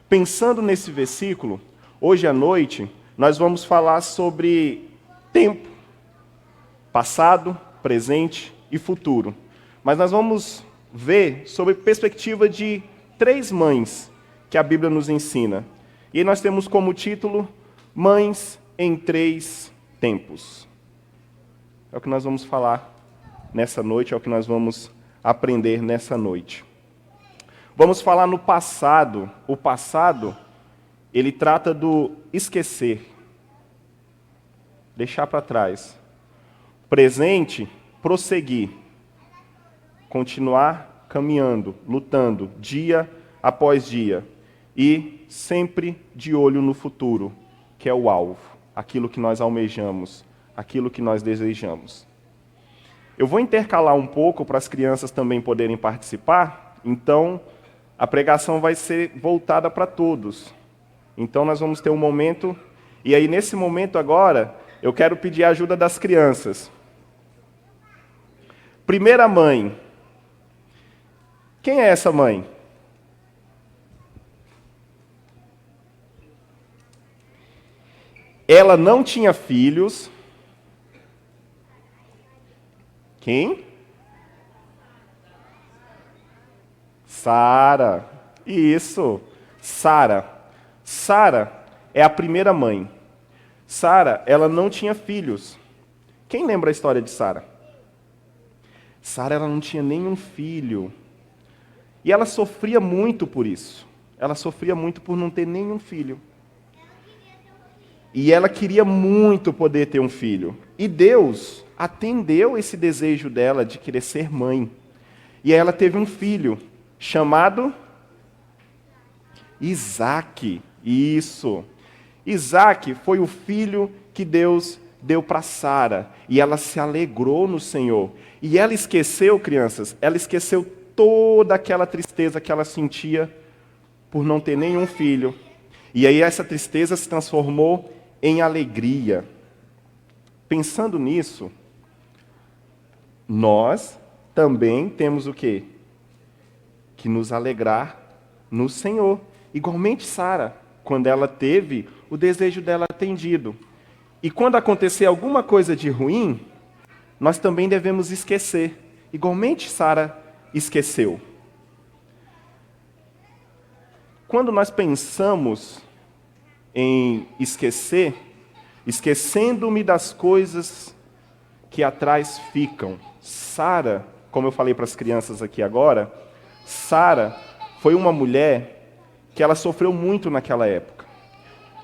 Pensando nesse versículo, hoje à noite, nós vamos falar sobre tempo, passado, presente e futuro. Mas nós vamos ver sobre perspectiva de 3 mães que a Bíblia nos ensina. E aí nós temos como título Mães em 3 tempos. É o que nós vamos falar nessa noite, é o que nós vamos aprender nessa noite. Vamos falar no passado. O passado, ele trata do esquecer, deixar para trás. Presente, prosseguir, continuar caminhando, lutando, dia após dia. E sempre de olho no futuro, que é o alvo, aquilo que nós almejamos, aquilo que nós desejamos. Eu vou intercalar um pouco para as crianças também poderem participar, então a pregação vai ser voltada para todos. Então nós vamos ter um momento, e aí nesse momento agora, eu quero pedir a ajuda das crianças. Primeira mãe. Quem é essa mãe? ela não tinha filhos. Quem? Sara. Isso. Sara. Sara é a primeira mãe. Sara, ela não tinha filhos. Quem lembra a história de Sara? Sara, ela não tinha nenhum filho. E ela sofria muito por isso. Ela sofria muito por não ter nenhum filho. E ela queria muito poder ter um filho. E Deus atendeu esse desejo dela de querer ser mãe. E aí ela teve um filho chamado Isaque. Isso. Isaque foi o filho que Deus deu para Sara. E ela se alegrou no Senhor. E ela esqueceu, crianças, ela esqueceu toda aquela tristeza que ela sentia por não ter nenhum filho. E aí essa tristeza se transformou em alegria. Pensando nisso, nós também temos o quê? Que nos alegrar no Senhor. Igualmente Sara, quando ela teve o desejo dela atendido. E quando acontecer alguma coisa de ruim, nós também devemos esquecer. Igualmente Sara esqueceu. Quando nós pensamos em esquecer, esquecendo-me das coisas que atrás ficam. Sara, como eu falei para as crianças aqui agora, Sara foi uma mulher que ela sofreu muito naquela época.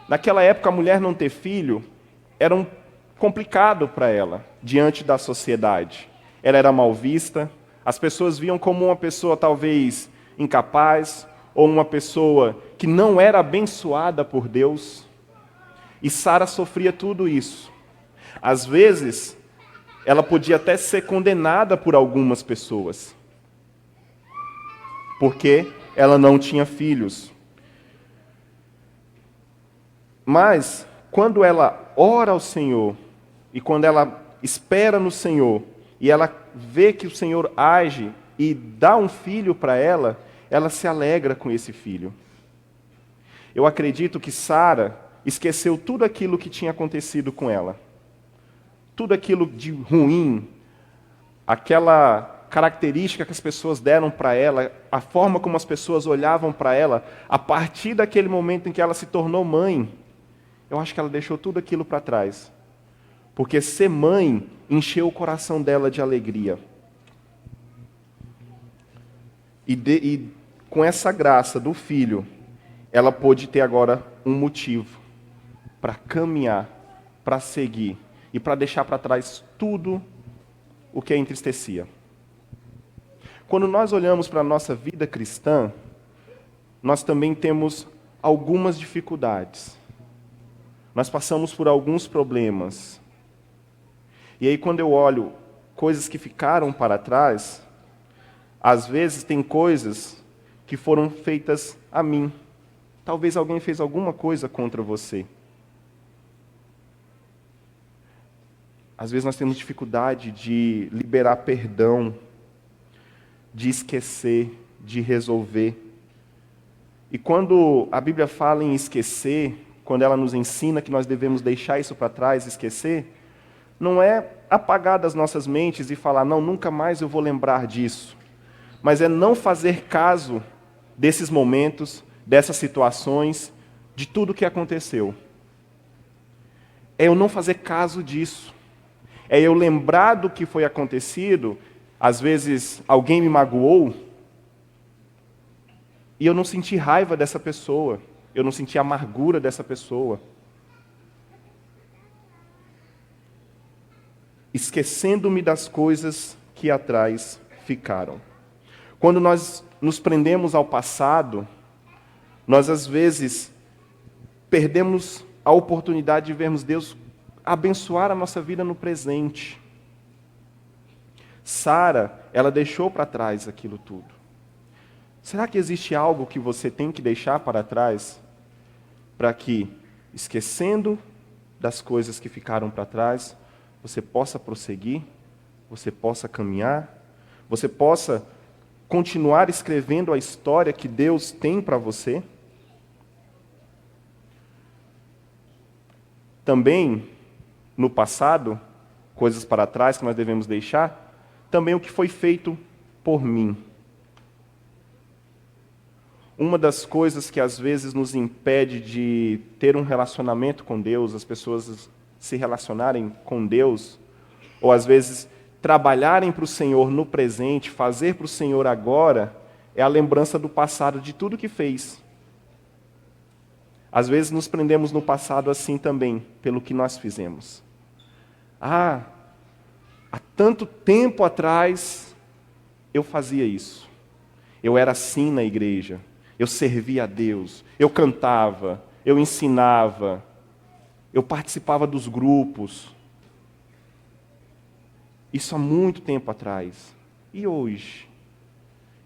Naquela época, a mulher não ter filho era complicado para ela, diante da sociedade. Ela era mal vista, as pessoas viam como uma pessoa talvez incapaz, ou uma pessoa que não era abençoada por Deus. E Sara sofria tudo isso. Às vezes, ela podia até ser condenada por algumas pessoas, porque ela não tinha filhos. Mas, quando ela ora ao Senhor, e quando ela espera no Senhor, e ela vê que o Senhor age e dá um filho para ela, ela se alegra com esse filho. Eu acredito que Sara esqueceu tudo aquilo que tinha acontecido com ela. Tudo aquilo de ruim, aquela característica que as pessoas deram para ela, a forma como as pessoas olhavam para ela, a partir daquele momento em que ela se tornou mãe, eu acho que ela deixou tudo aquilo para trás. Porque ser mãe encheu o coração dela de alegria. E com essa graça do filho, ela pôde ter agora um motivo para caminhar, para seguir e para deixar para trás tudo o que a entristecia. Quando nós olhamos para a nossa vida cristã, nós também temos algumas dificuldades. Nós passamos por alguns problemas. E aí, quando eu olho coisas que ficaram para trás, às vezes tem coisas que foram feitas a mim. Talvez alguém fez alguma coisa contra você. Às vezes nós temos dificuldade de liberar perdão, de esquecer, de resolver. E quando a Bíblia fala em esquecer, quando ela nos ensina que nós devemos deixar isso para trás, esquecer, não é apagar das nossas mentes e falar, não, nunca mais eu vou lembrar disso. Mas é não fazer caso desses momentos, dessas situações, de tudo que aconteceu. É eu não fazer caso disso. É eu lembrar do que foi acontecido, às vezes alguém me magoou, e eu não senti raiva dessa pessoa, eu não senti amargura dessa pessoa. Esquecendo-me das coisas que atrás ficaram. Quando nós nos prendemos ao passado, nós às vezes perdemos a oportunidade de vermos Deus abençoar a nossa vida no presente. Sara, ela deixou para trás aquilo tudo. Será que existe algo que você tem que deixar para trás para que, esquecendo das coisas que ficaram para trás, você possa prosseguir, você possa caminhar, você possa continuar escrevendo a história que Deus tem para você? também no passado, coisas para trás que nós devemos deixar, também o que foi feito por mim. Uma das coisas que às vezes nos impede de ter um relacionamento com Deus, as pessoas se relacionarem com Deus, ou às vezes trabalharem para o Senhor no presente, fazer para o Senhor agora, é a lembrança do passado, de tudo que fez. Às vezes nos prendemos no passado assim também, pelo que nós fizemos. Há tanto tempo atrás eu fazia isso. Eu era assim na igreja. Eu servia a Deus. Eu cantava. Eu ensinava. Eu participava dos grupos. Isso há muito tempo atrás. E hoje?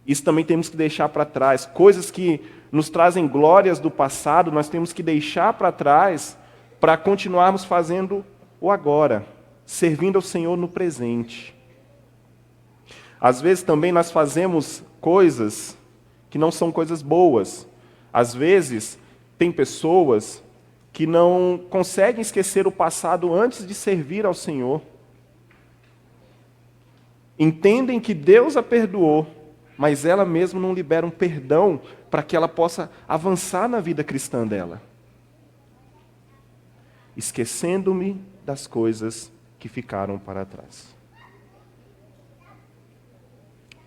Isso também temos que deixar para trás. Coisas que nos trazem glórias do passado, nós temos que deixar para trás para continuarmos fazendo o agora, servindo ao Senhor no presente. Às vezes também nós fazemos coisas que não são coisas boas. Às vezes tem pessoas que não conseguem esquecer o passado antes de servir ao Senhor. Entendem que Deus a perdoou, mas ela mesma não libera um perdão para que ela possa avançar na vida cristã dela. Esquecendo-me das coisas que ficaram para trás.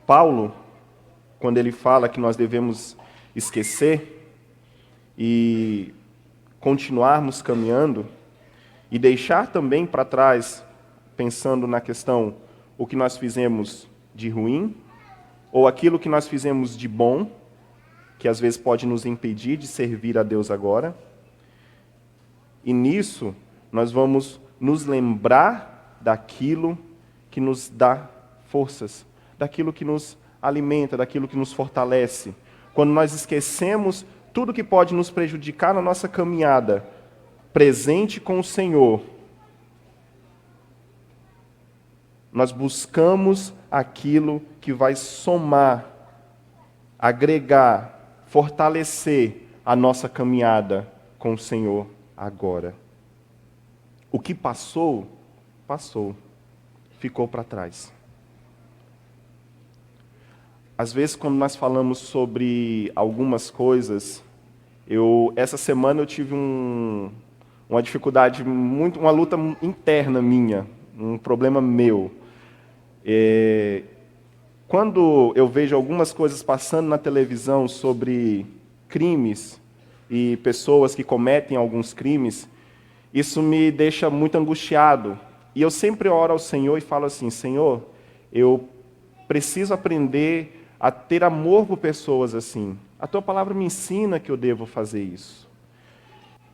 Paulo, quando ele fala que nós devemos esquecer e continuarmos caminhando, e deixar também para trás, pensando na questão, o que nós fizemos de ruim, ou aquilo que nós fizemos de bom, que às vezes pode nos impedir de servir a Deus agora. E nisso, nós vamos nos lembrar daquilo que nos dá forças, daquilo que nos alimenta, daquilo que nos fortalece. Quando nós esquecemos tudo que pode nos prejudicar na nossa caminhada, presente com o Senhor, nós buscamos aquilo que vai somar, agregar, fortalecer a nossa caminhada com o Senhor agora. O que passou, passou, ficou para trás. Às vezes, quando nós falamos sobre algumas coisas, essa semana eu tive uma dificuldade, uma luta interna minha, um problema meu. Quando eu vejo algumas coisas passando na televisão sobre crimes e pessoas que cometem alguns crimes, isso me deixa muito angustiado. E eu sempre oro ao Senhor e falo assim: Senhor, eu preciso aprender a ter amor por pessoas assim. A Tua palavra me ensina que eu devo fazer isso.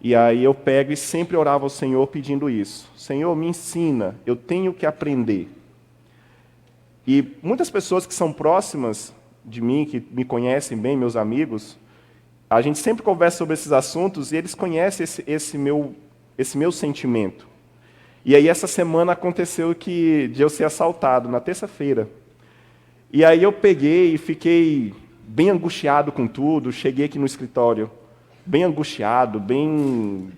E aí eu pego e sempre orava ao Senhor pedindo isso. Senhor, me ensina, eu tenho que aprender. E muitas pessoas que são próximas de mim, que me conhecem bem, meus amigos, a gente sempre conversa sobre esses assuntos e eles conhecem esse meu sentimento. E aí essa semana aconteceu de eu ser assaltado, na terça-feira. E aí eu peguei e fiquei bem angustiado com tudo, cheguei aqui no escritório bem angustiado, bem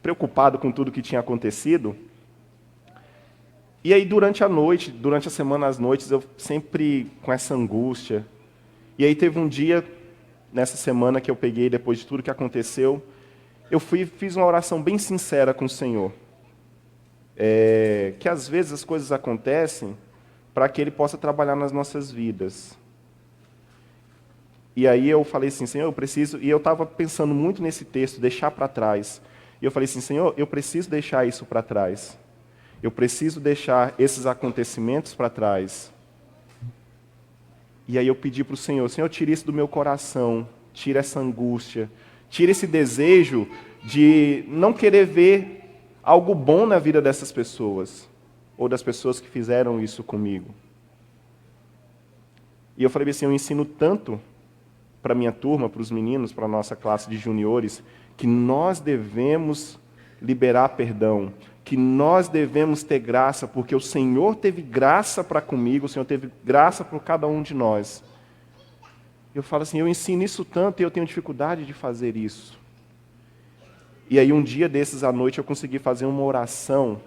preocupado com tudo que tinha acontecido. E aí durante a semana, às noites, eu sempre com essa angústia. E aí teve um dia, nessa semana, que eu peguei, depois de tudo que aconteceu, eu fiz uma oração bem sincera com o Senhor. Que às vezes as coisas acontecem para que Ele possa trabalhar nas nossas vidas. E aí eu falei assim: Senhor, eu preciso... E eu estava pensando muito nesse texto, deixar para trás. E eu falei assim: Senhor, eu preciso deixar isso para trás. Eu preciso deixar esses acontecimentos para trás. E aí eu pedi para o Senhor: Senhor, tira isso do meu coração, tira essa angústia, tira esse desejo de não querer ver algo bom na vida dessas pessoas, ou das pessoas que fizeram isso comigo. E eu falei assim: eu ensino tanto para a minha turma, para os meninos, para a nossa classe de juniores, que nós devemos liberar perdão, que nós devemos ter graça, porque o Senhor teve graça para comigo, o Senhor teve graça por cada um de nós. Eu falo assim: eu ensino isso tanto e eu tenho dificuldade de fazer isso. E aí um dia desses à noite eu consegui fazer uma oração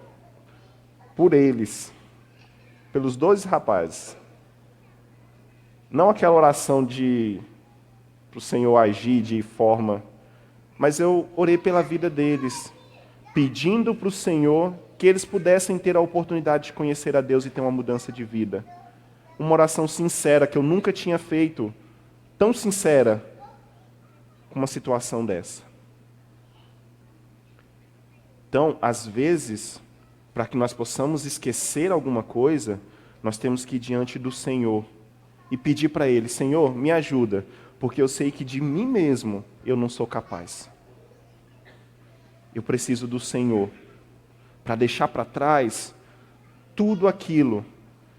por eles, pelos 12 rapazes. Não aquela oração para o Senhor agir de forma, mas eu orei pela vida deles, pedindo para o Senhor que eles pudessem ter a oportunidade de conhecer a Deus e ter uma mudança de vida. Uma oração sincera que eu nunca tinha feito, tão sincera, com uma situação dessa. Então, às vezes, para que nós possamos esquecer alguma coisa, nós temos que ir diante do Senhor e pedir para Ele: Senhor, me ajuda, porque eu sei que de mim mesmo eu não sou capaz. Eu preciso do Senhor para deixar para trás tudo aquilo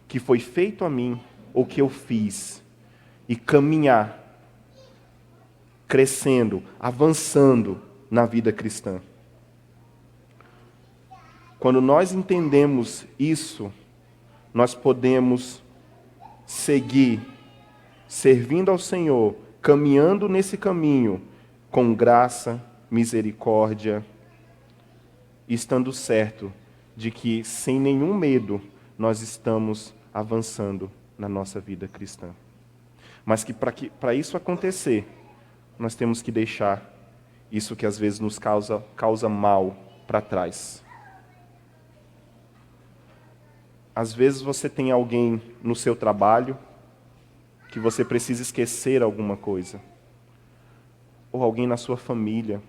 que foi feito a mim ou que eu fiz e caminhar, crescendo, avançando na vida cristã. Quando nós entendemos isso, nós podemos seguir servindo ao Senhor, caminhando nesse caminho com graça, misericórdia, e estando certo de que, sem nenhum medo, nós estamos avançando na nossa vida cristã. Mas que para isso acontecer, nós temos que deixar isso que às vezes nos causa mal para trás. Às vezes você tem alguém no seu trabalho que você precisa esquecer alguma coisa. Ou alguém na sua família.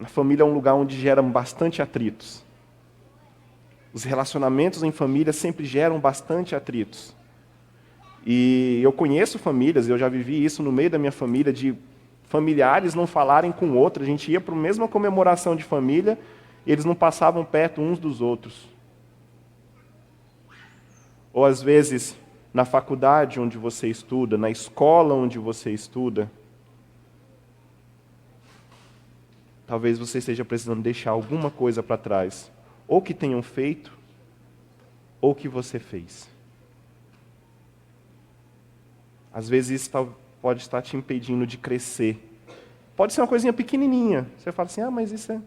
A família é um lugar onde geram bastante atritos. Os relacionamentos em família sempre geram bastante atritos. E eu conheço famílias, eu já vivi isso no meio da minha família, de familiares não falarem com o outro. A gente ia para a mesma comemoração de família, e eles não passavam perto uns dos outros. Ou às vezes, na faculdade onde você estuda, na escola onde você estuda, talvez você esteja precisando deixar alguma coisa para trás, ou que tenham feito, ou que você fez. Às vezes isso pode estar te impedindo de crescer. Pode ser uma coisinha pequenininha. Você fala assim, mas isso é...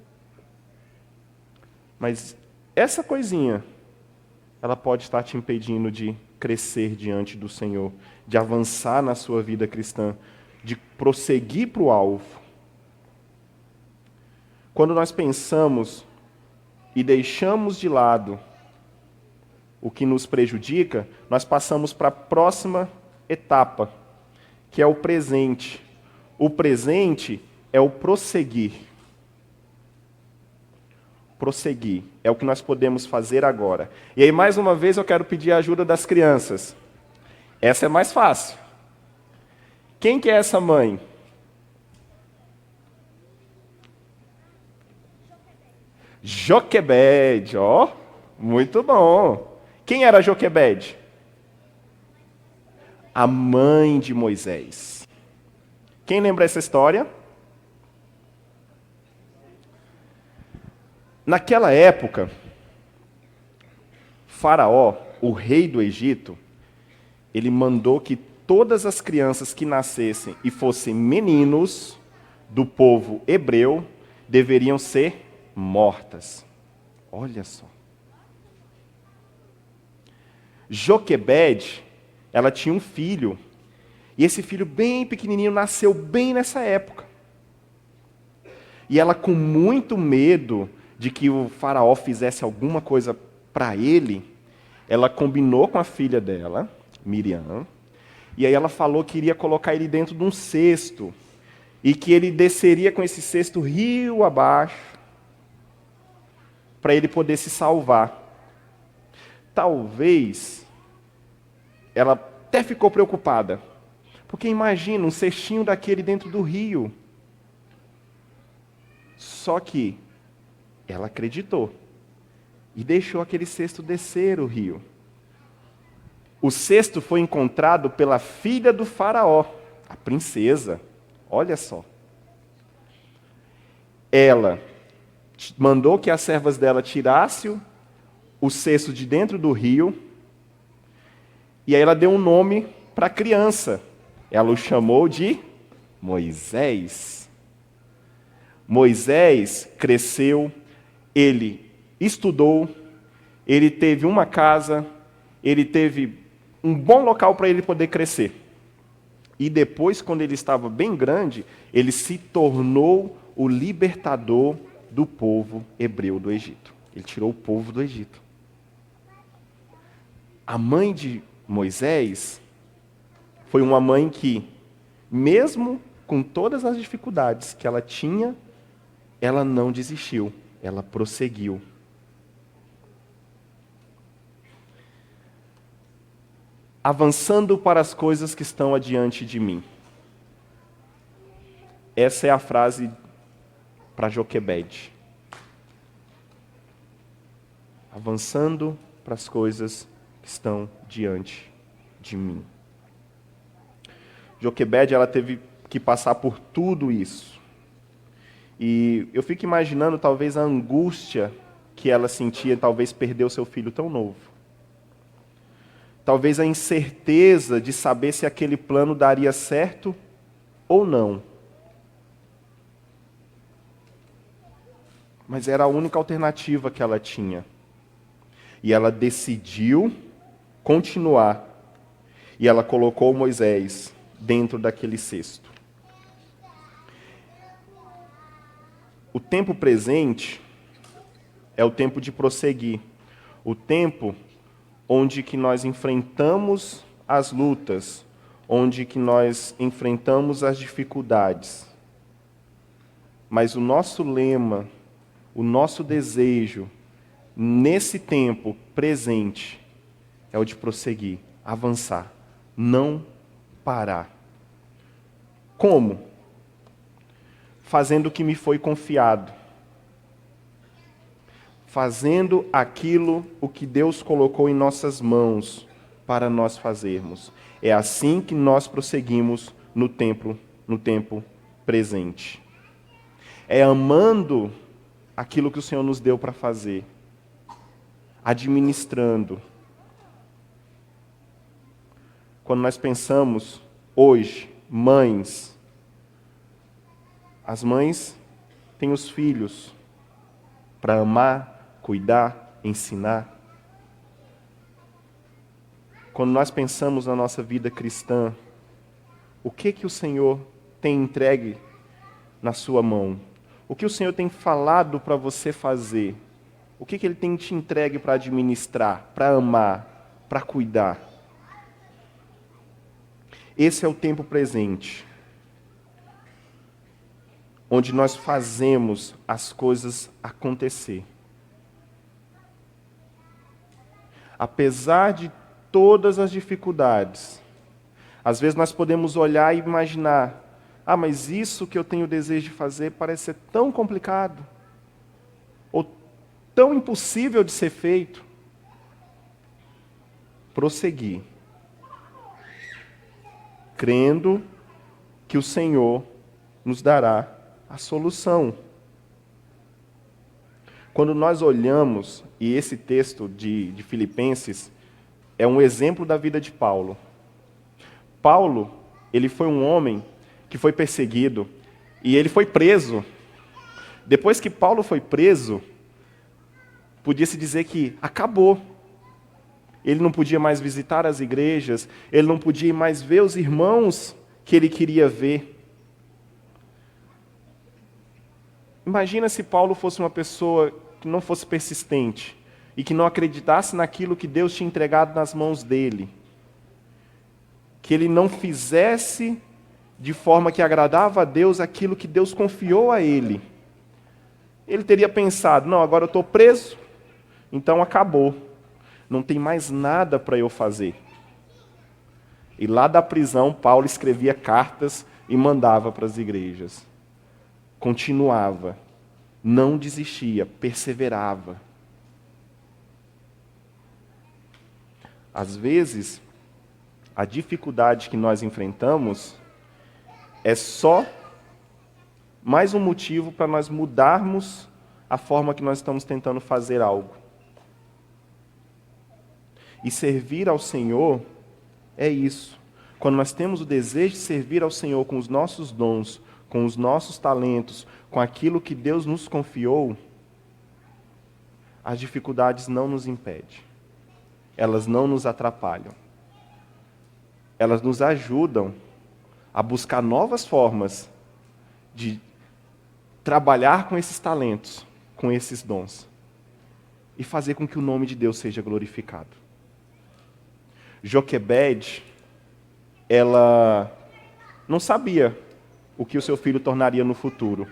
Mas essa coisinha, ela pode estar te impedindo de crescer diante do Senhor, de avançar na sua vida cristã, de prosseguir para o alvo. Quando nós pensamos e deixamos de lado o que nos prejudica, nós passamos para a próxima etapa, que é o presente. O presente é o prosseguir. Prosseguir é o que nós podemos fazer agora. E aí, mais uma vez, eu quero pedir a ajuda das crianças. Essa é mais fácil. Quem que é essa mãe? Joquebede, ó, muito bom. Quem era Joquebede? A mãe de Moisés. Quem lembra essa história? Naquela época, Faraó, o rei do Egito, ele mandou que todas as crianças que nascessem e fossem meninos do povo hebreu deveriam ser mortas. Olha só. Joquebede, ela tinha um filho, e esse filho bem pequenininho nasceu bem nessa época. E ela, com muito medo de que o faraó fizesse alguma coisa para ele, ela combinou com a filha dela, Miriam, e aí ela falou que iria colocar ele dentro de um cesto, e que ele desceria com esse cesto rio abaixo, para ele poder se salvar. Talvez ela até ficou preocupada, porque imagina um cestinho daquele dentro do rio. Só que ela acreditou e deixou aquele cesto descer o rio. O cesto foi encontrado pela filha do faraó, a princesa. Olha só. Ela mandou que as servas dela tirassem o cesto de dentro do rio, e aí ela deu um nome para a criança. Ela o chamou de Moisés. Moisés cresceu, ele estudou, ele teve uma casa, ele teve um bom local para ele poder crescer. E depois, quando ele estava bem grande, ele se tornou o libertador do povo hebreu do Egito. Ele tirou o povo do Egito. A mãe de Moisés foi uma mãe que, mesmo com todas as dificuldades que ela tinha, ela não desistiu, ela prosseguiu. Avançando para as coisas que estão adiante de mim. Essa é a frase para Joquebede. Avançando para as coisas que estão diante de mim. Joquebede, ela teve que passar por tudo isso. E eu fico imaginando talvez a angústia que ela sentia, talvez perder o seu filho tão novo. Talvez a incerteza de saber se aquele plano daria certo ou não. Mas era a única alternativa que ela tinha. E ela decidiu continuar. E ela colocou Moisés dentro daquele cesto. O tempo presente é o tempo de prosseguir. O tempo onde que nós enfrentamos as lutas, onde que nós enfrentamos as dificuldades. Mas o nosso lema, o nosso desejo, nesse tempo presente, é o de prosseguir, avançar, não parar. Como? Fazendo o que me foi confiado. Fazendo aquilo o que Deus colocou em nossas mãos para nós fazermos. É assim que nós prosseguimos no tempo presente. É amando aquilo que o Senhor nos deu para fazer. Administrando. Quando nós pensamos hoje, mães, as mães têm os filhos para amar, cuidar, ensinar. Quando nós pensamos na nossa vida cristã, o que o Senhor tem entregue na sua mão? O que o Senhor tem falado para você fazer? O que Ele tem te entregue para administrar, para amar, para cuidar? Esse é o tempo presente, onde nós fazemos as coisas acontecer. Apesar de todas as dificuldades, às vezes nós podemos olhar e imaginar, mas isso que eu tenho desejo de fazer parece ser tão complicado, ou tão impossível de ser feito. Prosseguir, crendo que o Senhor nos dará a solução. Quando nós olhamos, e esse texto de Filipenses é um exemplo da vida de Paulo. Paulo, ele foi um homem que foi perseguido e ele foi preso. Depois que Paulo foi preso, podia-se dizer que acabou. Ele não podia mais visitar as igrejas, ele não podia mais ver os irmãos que ele queria ver. Imagina se Paulo fosse uma pessoa que não fosse persistente e que não acreditasse naquilo que Deus tinha entregado nas mãos dele. Que ele não fizesse de forma que agradava a Deus aquilo que Deus confiou a ele. Ele teria pensado, não, agora eu estou preso, então acabou. Não tem mais nada para eu fazer. E lá da prisão, Paulo escrevia cartas e mandava para as igrejas. Continuava, não desistia, perseverava. Às vezes, a dificuldade que nós enfrentamos é só mais um motivo para nós mudarmos a forma que nós estamos tentando fazer algo. E servir ao Senhor é isso. Quando nós temos o desejo de servir ao Senhor com os nossos dons, com os nossos talentos, com aquilo que Deus nos confiou, as dificuldades não nos impedem. Elas não nos atrapalham. Elas nos ajudam a buscar novas formas de trabalhar com esses talentos, com esses dons, e fazer com que o nome de Deus seja glorificado. Joquebede, ela não sabia o que o seu filho tornaria no futuro.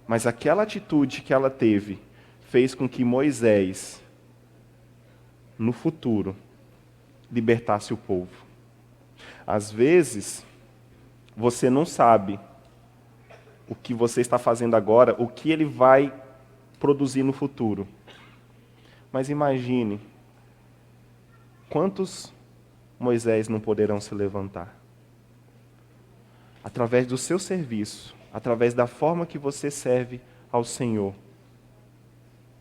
Mas aquela atitude que ela teve fez com que Moisés, no futuro, libertasse o povo. Às vezes, você não sabe o que você está fazendo agora, o que ele vai produzir no futuro. Mas imagine, quantos Moisés não poderão se levantar? Através do seu serviço, através da forma que você serve ao Senhor,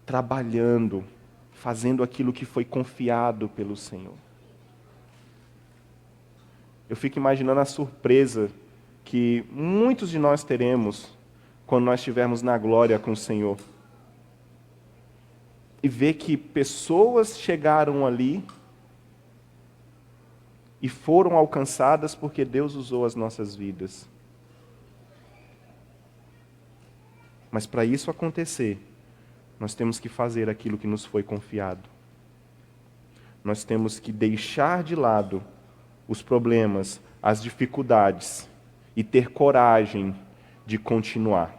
trabalhando, fazendo aquilo que foi confiado pelo Senhor. Eu fico imaginando a surpresa que muitos de nós teremos quando nós estivermos na glória com o Senhor. E ver que pessoas chegaram ali e foram alcançadas porque Deus usou as nossas vidas. Mas para isso acontecer, nós temos que fazer aquilo que nos foi confiado. Nós temos que deixar de lado os problemas, as dificuldades e ter coragem de continuar.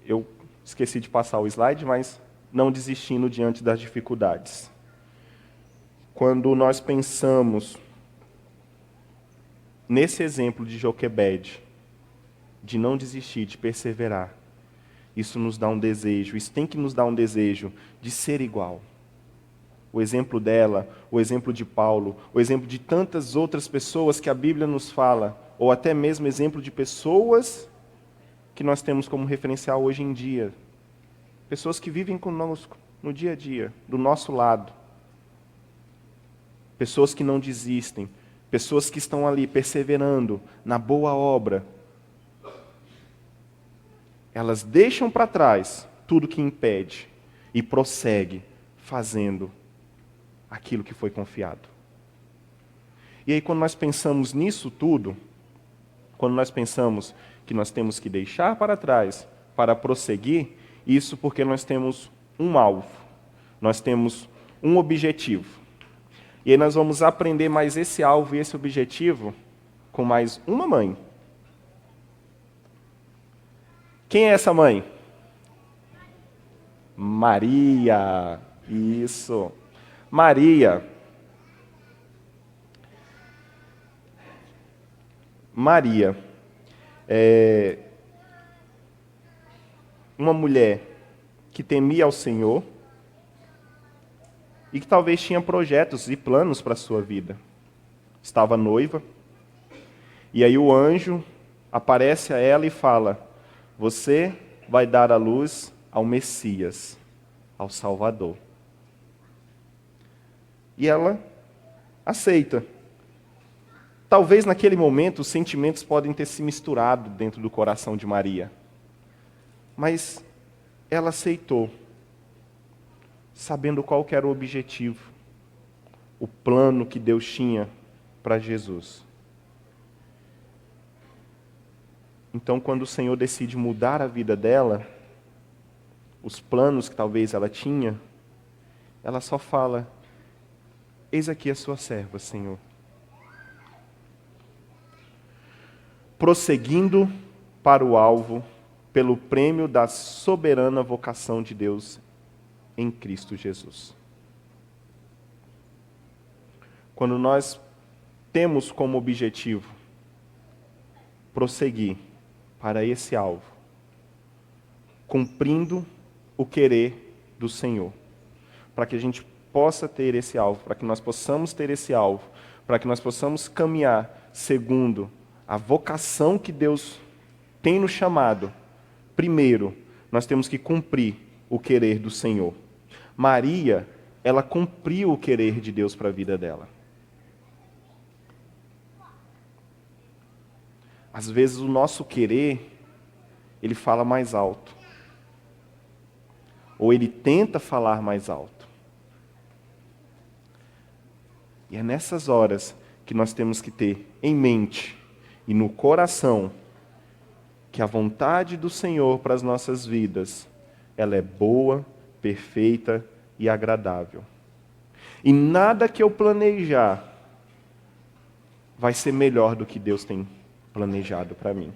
Eu esqueci de passar o slide, mas não desistindo diante das dificuldades. Quando nós pensamos nesse exemplo de Joquebede, de não desistir, de perseverar, isso nos dá um desejo, isso tem que nos dar um desejo de ser igual. O exemplo dela, o exemplo de Paulo, o exemplo de tantas outras pessoas que a Bíblia nos fala, ou até mesmo exemplo de pessoas que nós temos como referencial hoje em dia. Pessoas que vivem conosco no dia a dia, do nosso lado. Pessoas que não desistem, pessoas que estão ali perseverando na boa obra. Elas deixam para trás tudo que impede e prosseguem fazendo aquilo que foi confiado. E aí, quando nós pensamos nisso tudo, quando nós pensamos que nós temos que deixar para trás para prosseguir, isso porque nós temos um alvo, nós temos um objetivo. E aí nós vamos aprender mais esse alvo e esse objetivo com mais uma mãe. Quem é essa mãe? Maria. Isso. Maria. Maria é uma mulher que temia ao Senhor e que talvez tinha projetos e planos para a sua vida. Estava noiva, e aí o anjo aparece a ela e fala: você vai dar à luz ao Messias, ao Salvador. E ela aceita. Talvez naquele momento os sentimentos podem ter se misturado dentro do coração de Maria. Mas ela aceitou, sabendo qual que era o objetivo, o plano que Deus tinha para Jesus. Então, quando o Senhor decide mudar a vida dela, os planos que talvez ela tinha, ela só fala: eis aqui a sua serva, Senhor. Prosseguindo para o alvo, pelo prêmio da soberana vocação de Deus em Cristo Jesus. Quando nós temos como objetivo prosseguir para esse alvo, cumprindo o querer do Senhor, para que a gente possa ter esse alvo, para que nós possamos ter esse alvo, para que nós possamos caminhar segundo a vocação que Deus tem nos chamado, primeiro, nós temos que cumprir o querer do Senhor. Maria, ela cumpriu o querer de Deus para a vida dela. às vezes o nosso querer, ele fala mais alto. Ou ele tenta falar mais alto. E é nessas horas que nós temos que ter em mente e no coração que a vontade do Senhor para as nossas vidas, ela é boa, perfeita e agradável. E nada que eu planejar vai ser melhor do que Deus tem planejado para mim.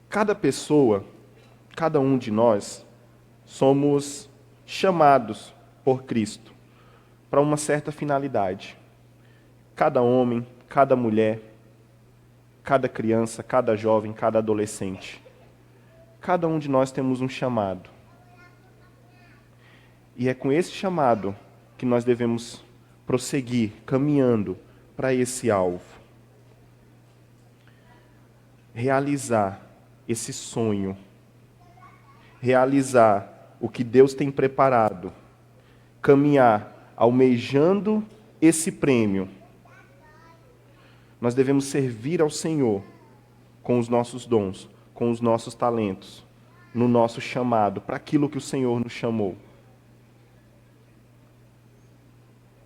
Cada pessoa, cada um de nós, somos chamados por Cristo para uma certa finalidade. Cada homem, cada mulher, cada criança, cada jovem, cada adolescente. Cada um de nós temos um chamado. E é com esse chamado que nós devemos prosseguir, caminhando para esse alvo. Realizar esse sonho. Realizar o que Deus tem preparado. Caminhar almejando esse prêmio. Nós devemos servir ao Senhor com os nossos dons, com os nossos talentos, no nosso chamado, para aquilo que o Senhor nos chamou.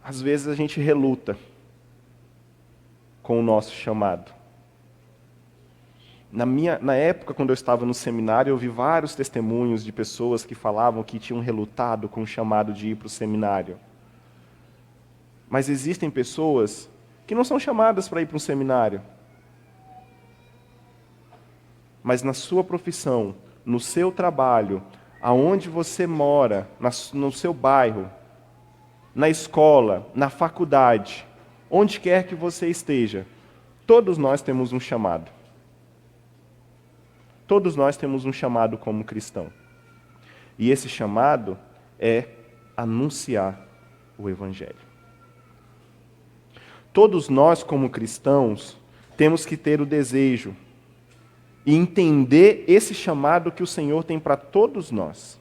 Às vezes a gente reluta com o nosso chamado. Na época, quando eu estava no seminário, eu vi vários testemunhos de pessoas que falavam que tinham relutado com o chamado de ir para o seminário. Mas existem pessoas que não são chamadas para ir para um seminário. Mas na sua profissão, no seu trabalho, aonde você mora, no seu bairro, na escola, na faculdade, onde quer que você esteja, todos nós temos um chamado. Todos nós temos um chamado como cristão. E esse chamado é anunciar o Evangelho. Todos nós, como cristãos, temos que ter o desejo e entender esse chamado que o Senhor tem para todos nós.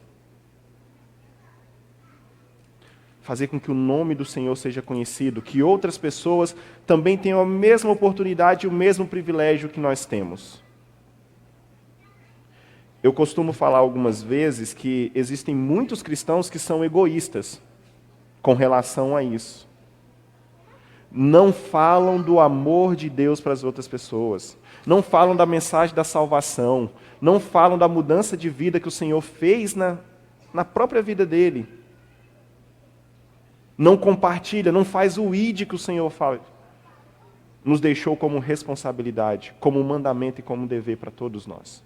Fazer com que o nome do Senhor seja conhecido, que outras pessoas também tenham a mesma oportunidade e o mesmo privilégio que nós temos. Eu costumo falar algumas vezes que existem muitos cristãos que são egoístas com relação a isso. Não falam do amor de Deus para as outras pessoas. Não falam da mensagem da salvação. Não falam da mudança de vida que o Senhor fez na própria vida dele. Não compartilha, não faz o id que o Senhor nos deixou como responsabilidade, como mandamento e como dever para todos nós.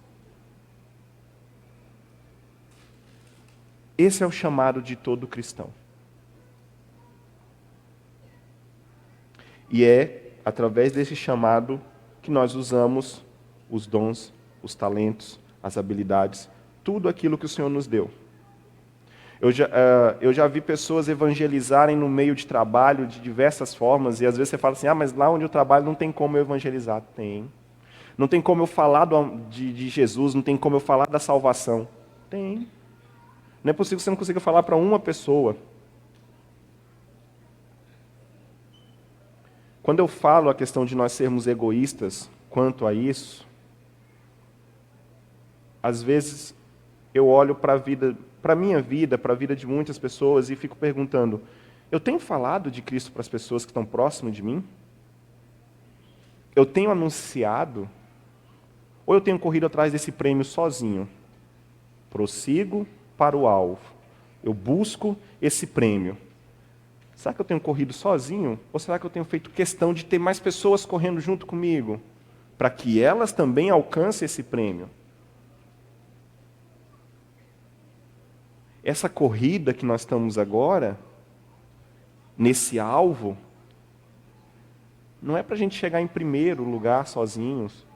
Esse é o chamado de todo cristão. E é através desse chamado que nós usamos os dons, os talentos, as habilidades, tudo aquilo que o Senhor nos deu. Eu já vi pessoas evangelizarem no meio de trabalho de diversas formas, e às vezes você fala assim, mas lá onde eu trabalho não tem como eu evangelizar. Tem. Não tem como eu falar de Jesus, não tem como eu falar da salvação. Tem. Não é possível que você não consiga falar para uma pessoa. Quando eu falo a questão de nós sermos egoístas quanto a isso, às vezes eu olho para a minha vida, para a vida de muitas pessoas e fico perguntando, eu tenho falado de Cristo para as pessoas que estão próximas de mim? Eu tenho anunciado? Ou eu tenho corrido atrás desse prêmio sozinho? Prossigo para o alvo. Eu busco esse prêmio. Será que eu tenho corrido sozinho? Ou será que eu tenho feito questão de ter mais pessoas correndo junto comigo? Para que elas também alcancem esse prêmio? Essa corrida que nós estamos agora, nesse alvo, não é para a gente chegar em primeiro lugar sozinhos.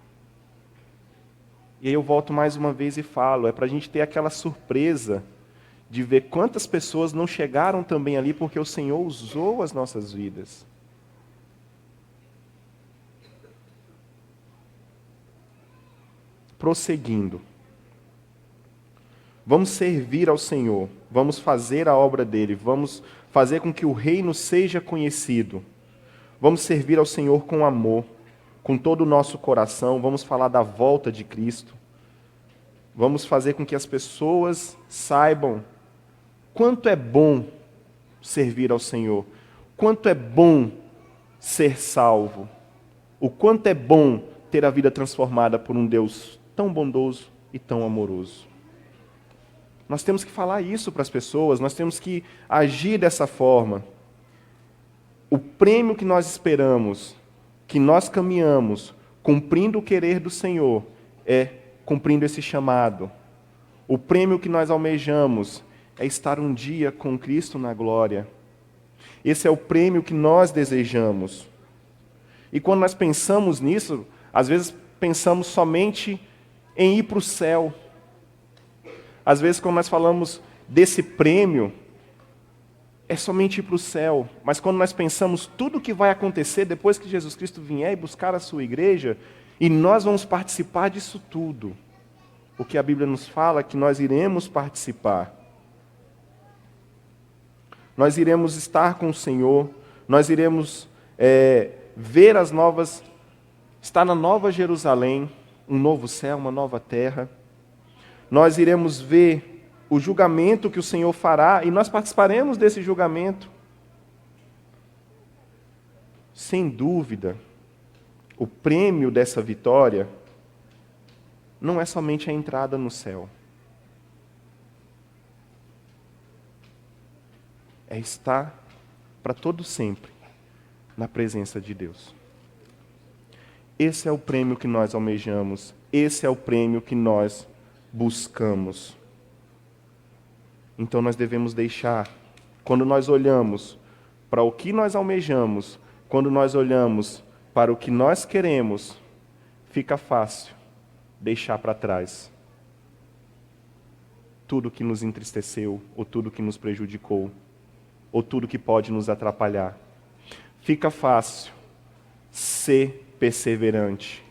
E aí eu volto mais uma vez e falo, é para a gente ter aquela surpresa de ver quantas pessoas não chegaram também ali porque o Senhor usou as nossas vidas. Prosseguindo. Vamos servir ao Senhor, vamos fazer a obra dele, vamos fazer com que o reino seja conhecido. Vamos servir ao Senhor com amor, com todo o nosso coração. Vamos falar da volta de Cristo. Vamos fazer com que as pessoas saibam quanto é bom servir ao Senhor, quanto é bom ser salvo, o quanto é bom ter a vida transformada por um Deus tão bondoso e tão amoroso. Nós temos que falar isso para as pessoas, nós temos que agir dessa forma. O prêmio que nós esperamos, que nós caminhamos, cumprindo o querer do Senhor, é cumprindo esse chamado. O prêmio que nós almejamos é estar um dia com Cristo na glória. Esse é o prêmio que nós desejamos. E quando nós pensamos nisso, às vezes pensamos somente em ir para o céu. Às vezes, quando nós falamos desse prêmio, é somente ir para o céu. Mas quando nós pensamos tudo o que vai acontecer depois que Jesus Cristo vier e buscar a sua igreja, e nós vamos participar disso tudo, o que a Bíblia nos fala que nós iremos participar. Nós iremos estar com o Senhor, nós iremos ver as novas, estar na nova Jerusalém, um novo céu, uma nova terra. Nós iremos ver o julgamento que o Senhor fará e nós participaremos desse julgamento. Sem dúvida, o prêmio dessa vitória não é somente a entrada no céu. É estar para todo sempre na presença de Deus. Esse é o prêmio que nós almejamos, esse é o prêmio que nós buscamos. Então nós devemos deixar, quando nós olhamos para o que nós almejamos, quando nós olhamos para o que nós queremos, fica fácil deixar para trás tudo que nos entristeceu, ou tudo que nos prejudicou, ou tudo que pode nos atrapalhar. Fica fácil ser perseverante,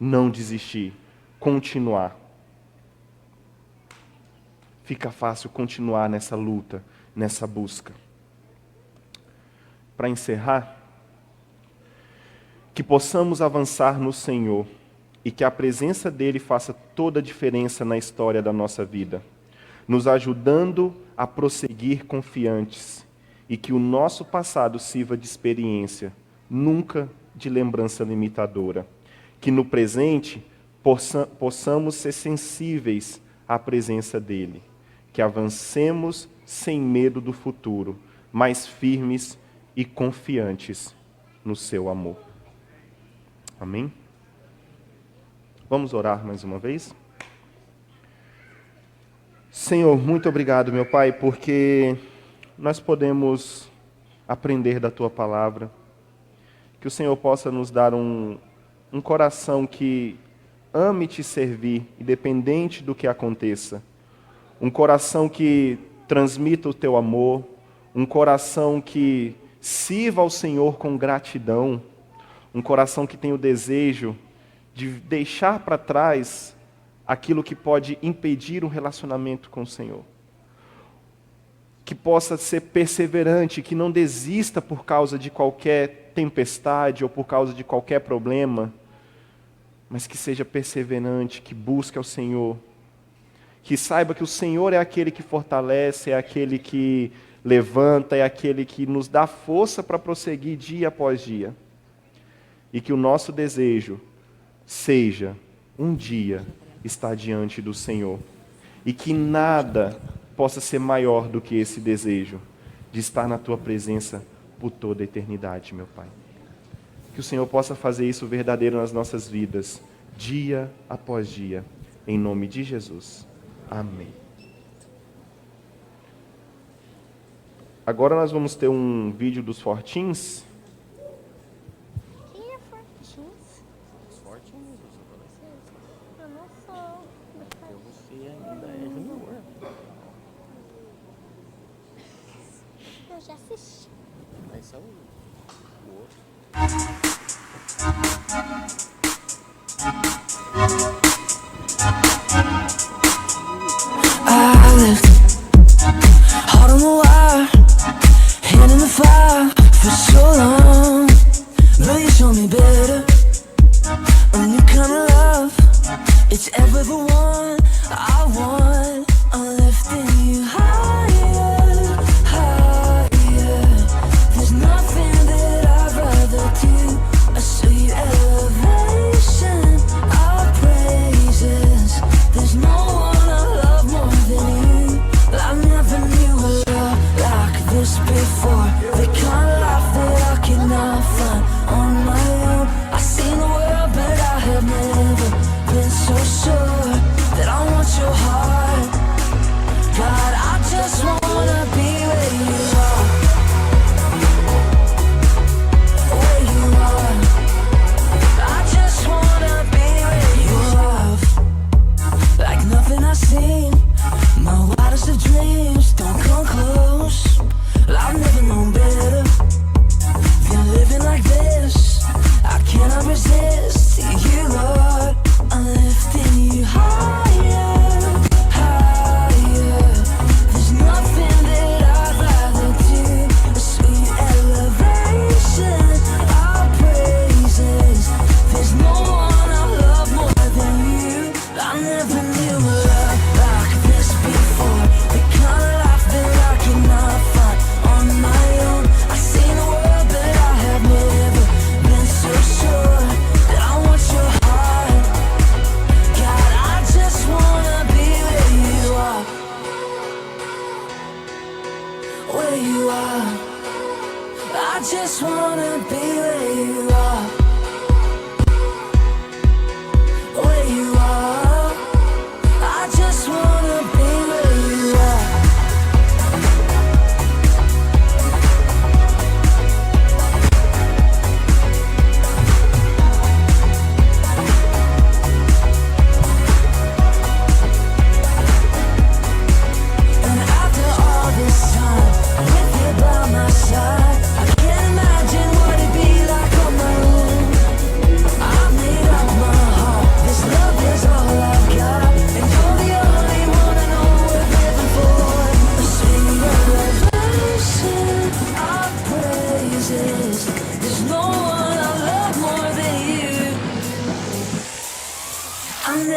não desistir, continuar. Fica fácil continuar nessa luta, nessa busca. Para encerrar, que possamos avançar no Senhor e que a presença dEle faça toda a diferença na história da nossa vida, nos ajudando a prosseguir confiantes e que o nosso passado sirva de experiência, nunca de lembrança limitadora. Que no presente possamos ser sensíveis à presença dEle. Que avancemos sem medo do futuro, mas firmes e confiantes no seu amor. Amém? Vamos orar mais uma vez? Senhor, muito obrigado, meu Pai, porque nós podemos aprender da Tua palavra. Que o Senhor possa nos dar um coração que ame Te servir, independente do que aconteça. Um coração que transmita o Teu amor, um coração que sirva ao Senhor com gratidão, um coração que tem o desejo de deixar para trás aquilo que pode impedir um relacionamento com o Senhor. Que possa ser perseverante, que não desista por causa de qualquer tempestade ou por causa de qualquer problema, mas que seja perseverante, que busque ao Senhor, que saiba que o Senhor é aquele que fortalece, é aquele que levanta, é aquele que nos dá força para prosseguir dia após dia. E que o nosso desejo seja, um dia, estar diante do Senhor. E que nada possa ser maior do que esse desejo, de estar na Tua presença por toda a eternidade, meu Pai. Que o Senhor possa fazer isso verdadeiro nas nossas vidas, dia após dia, em nome de Jesus. Amém. Agora nós vamos ter um vídeo dos Fortins. Quem é Fortins? Os Fortins, os adolescentes. Eu não sou. Porque você ainda é junior. Eu já assisti. Mas são o outro. I lived hard on the wire, hand in the fire for so long.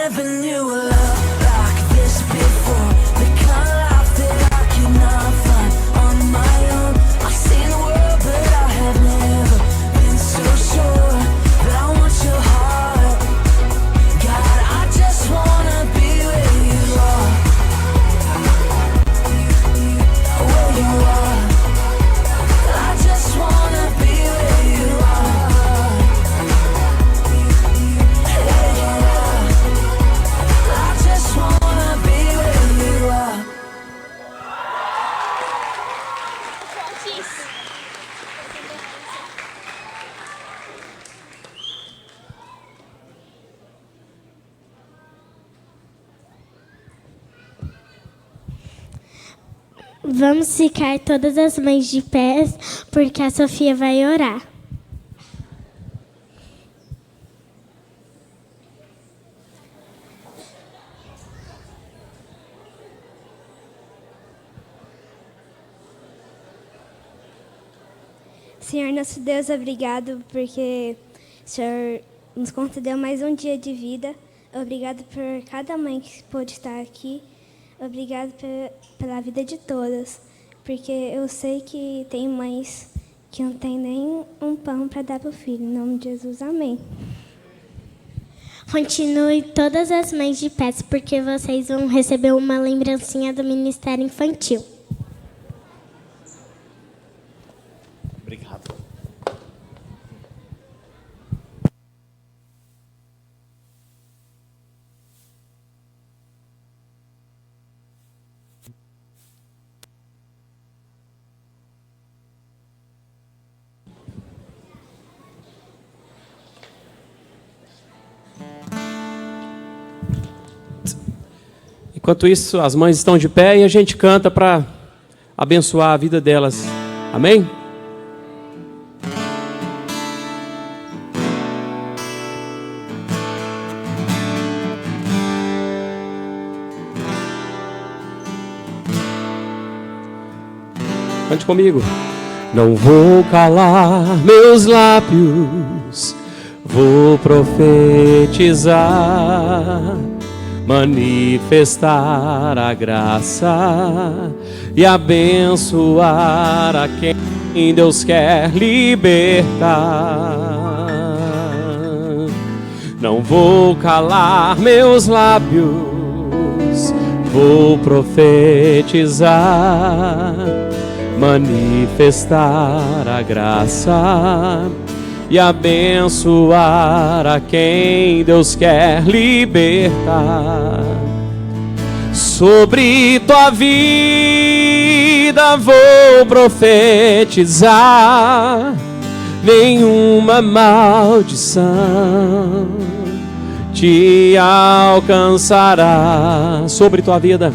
never knew a love like this before. The kind of life that I could not find on my own. I've seen the world, but I have never been so sure that I want your heart. God, I just wanna be where you are. Where you are. I just wanna be where you are. Where you are. I just wanna be where you are. Vamos ficar todas as mães de pé, porque a Sofia vai orar. Senhor nosso Deus, obrigado porque o Senhor nos concedeu mais um dia de vida. Obrigado por cada mãe que pôde estar aqui. Obrigado pela vida de todas, porque eu sei que tem mães que não tem nem um pão para dar para o filho. Em nome de Jesus, amém. Continue todas as mães de pé, porque vocês vão receber uma lembrancinha do Ministério Infantil. Obrigado. Enquanto isso, as mães estão de pé e a gente canta para abençoar a vida delas. Amém? Cante comigo. Não vou calar meus lábios, vou profetizar, manifestar a graça e abençoar a quem Deus quer libertar. Não vou calar meus lábios, vou profetizar, manifestar a graça e abençoar a quem Deus quer libertar. Sobre tua vida vou profetizar, nenhuma maldição te alcançará. Sobre tua vida,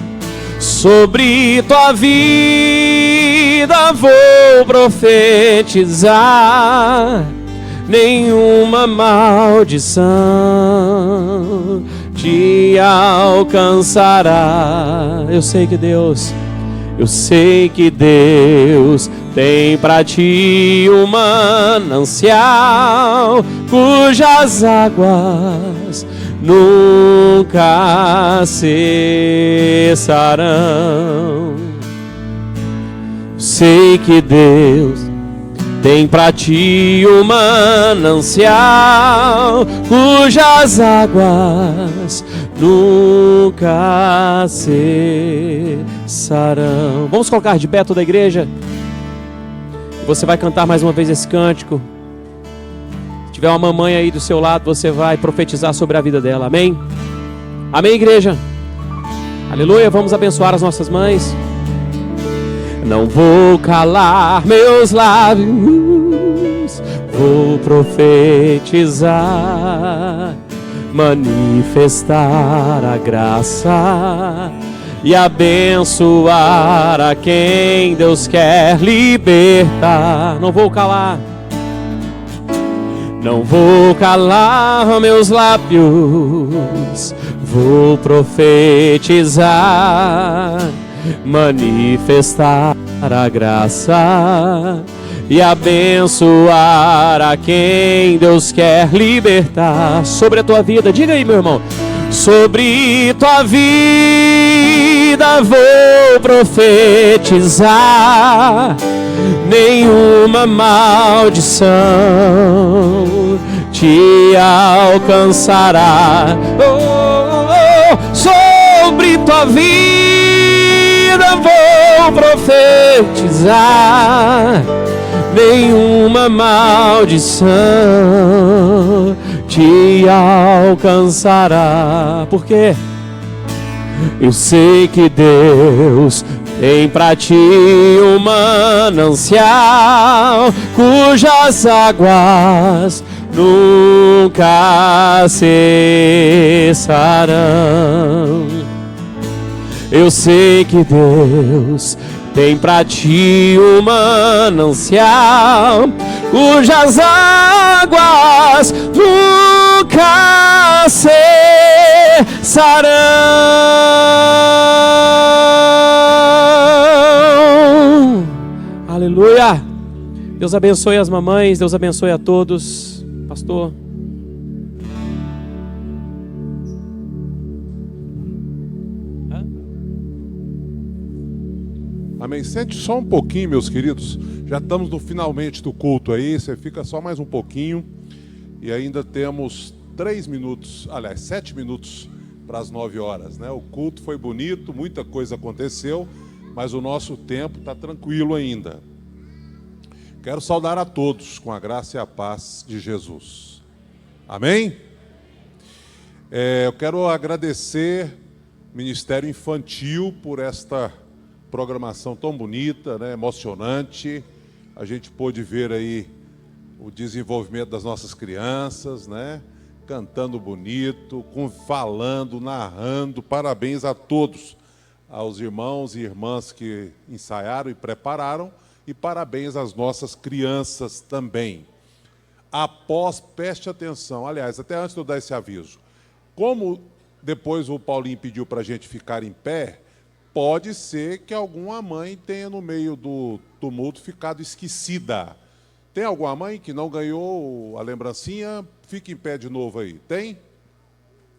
sobre tua vida vou profetizar, nenhuma maldição te alcançará. Eu sei que Deus tem pra ti um manancial cujas águas nunca cessarão. Sei que Deus tem pra ti um manancial cujas águas nunca cessarão. Vamos colocar de pé toda a igreja. Você vai cantar mais uma vez esse cântico. Se tiver uma mamãe aí do seu lado, você vai profetizar sobre a vida dela. Amém? Amém, igreja? Aleluia. Vamos abençoar as nossas mães. Não vou calar meus lábios, vou profetizar, manifestar a graça e abençoar a quem Deus quer libertar. Não vou calar, não vou calar meus lábios, vou profetizar, manifestar a graça e abençoar a quem Deus quer libertar. Sobre a tua vida, diga aí, meu irmão. Sobre tua vida vou profetizar, nenhuma maldição te alcançará. Sobre tua vida vou profetizar, nenhuma maldição te alcançará. Por quê? Eu sei que Deus tem pra ti um manancial cujas águas nunca cessarão. Eu sei que Deus tem pra ti um manancial cujas águas nunca cessarão. Aleluia. Deus abençoe as mamães, Deus abençoe a todos. Pastor. Amém. Sente só um pouquinho, meus queridos. Já estamos no finalmente do culto aí. Você fica só mais um pouquinho. E ainda temos 7 minutos para as 9 horas, né? O culto foi bonito, muita coisa aconteceu, mas o nosso tempo está tranquilo ainda. Quero saudar a todos com a graça e a paz de Jesus. Amém? Eu quero agradecer o Ministério Infantil por esta programação tão bonita, né, emocionante. A gente pôde ver aí o desenvolvimento das nossas crianças, né, cantando bonito, falando, narrando. Parabéns a todos, aos irmãos e irmãs que ensaiaram e prepararam, e parabéns às nossas crianças também. Preste atenção, aliás, até antes de eu dar esse aviso, como depois o Paulinho pediu para a gente ficar em pé, pode ser que alguma mãe tenha no meio do tumulto ficado esquecida. Tem alguma mãe que não ganhou a lembrancinha? Fique em pé de novo aí. Tem?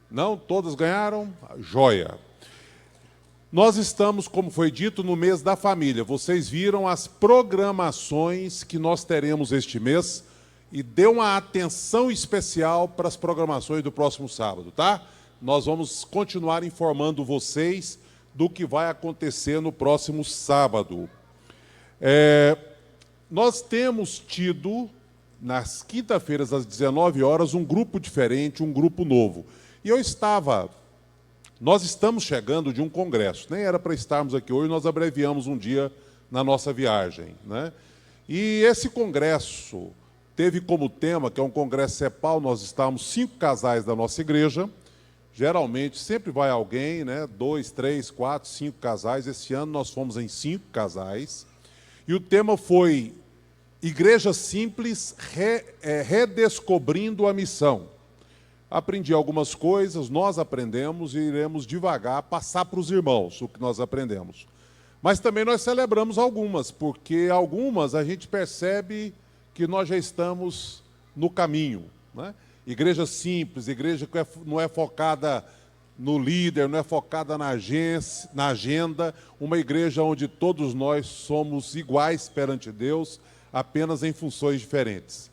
Não? Todas ganharam? Joia. Nós estamos, como foi dito, no mês da família. Vocês viram as programações que nós teremos este mês e dê uma atenção especial para as programações do próximo sábado, tá? Nós vamos continuar informando vocês do que vai acontecer no próximo sábado. Nós temos tido, nas quinta-feiras, às 19 horas, um grupo diferente, um grupo novo. E nós estamos chegando de um congresso, nem era para estarmos aqui hoje, nós abreviamos um dia na nossa viagem, né? E esse congresso teve como tema, que é um congresso CEPAL, nós estávamos 5 casais da nossa igreja. Geralmente, sempre vai alguém, né? 2, 3, 4, 5 casais. Esse ano nós fomos em 5 casais. E o tema foi Igreja Simples, redescobrindo a missão. Aprendi algumas coisas, nós aprendemos e iremos devagar passar para os irmãos o que nós aprendemos. Mas também nós celebramos algumas, porque algumas a gente percebe que nós já estamos no caminho, né? Igreja simples, igreja que não é focada no líder, não é focada na agenda, uma igreja onde todos nós somos iguais perante Deus, apenas em funções diferentes.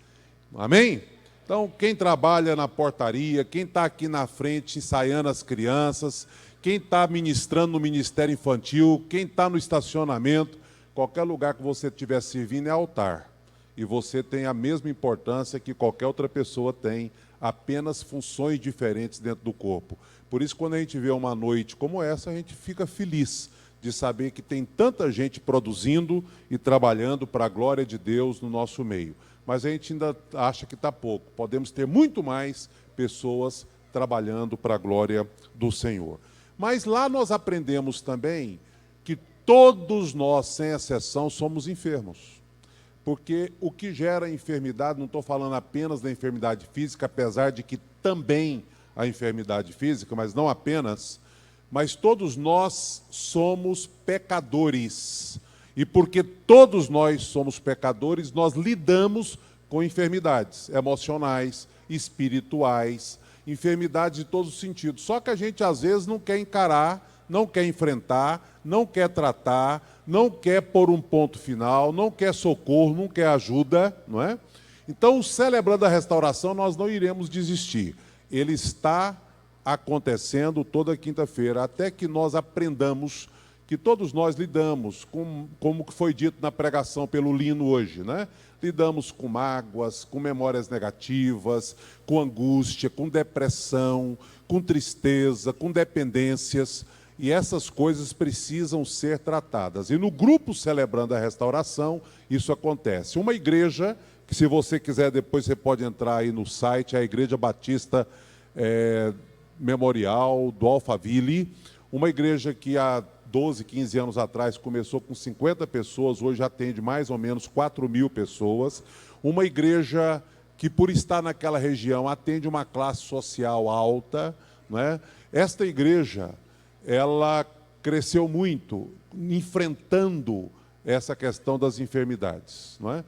Amém? Então, quem trabalha na portaria, quem está aqui na frente ensaiando as crianças, quem está ministrando no Ministério Infantil, quem está no estacionamento, qualquer lugar que você estiver servindo é altar. E você tem a mesma importância que qualquer outra pessoa tem, apenas funções diferentes dentro do corpo. Por isso, quando a gente vê uma noite como essa, a gente fica feliz de saber que tem tanta gente produzindo e trabalhando para a glória de Deus no nosso meio. Mas a gente ainda acha que está pouco. Podemos ter muito mais pessoas trabalhando para a glória do Senhor. Mas lá nós aprendemos também que todos nós, sem exceção, somos enfermos. Porque o que gera enfermidade, não estou falando apenas da enfermidade física, apesar de que também a enfermidade física, mas não apenas, mas todos nós somos pecadores. E porque todos nós somos pecadores, nós lidamos com enfermidades emocionais, espirituais. enfermidades de todos os sentidos. Só que a gente, às vezes, não quer encarar, não quer enfrentar, não quer tratar, não quer pôr um ponto final, não quer socorro, não quer ajuda, não é? Então, celebrando a restauração, nós não iremos desistir. Ele está acontecendo toda quinta-feira, até que nós aprendamos que todos nós lidamos com, como foi dito na pregação pelo Lino hoje, né? Lidamos com mágoas, com memórias negativas, com angústia, com depressão, com tristeza, com dependências, e essas coisas precisam ser tratadas. E no grupo Celebrando a Restauração, isso acontece. Uma igreja, que se você quiser depois você pode entrar aí no site, é a Igreja Batista Memorial do Alphaville, uma igreja que há 12, 15 anos atrás começou com 50 pessoas, hoje atende mais ou menos 4.000 pessoas. Uma igreja que, por estar naquela região, atende uma classe social alta, né? Esta igreja, ela cresceu muito, enfrentando essa questão das enfermidades, não é?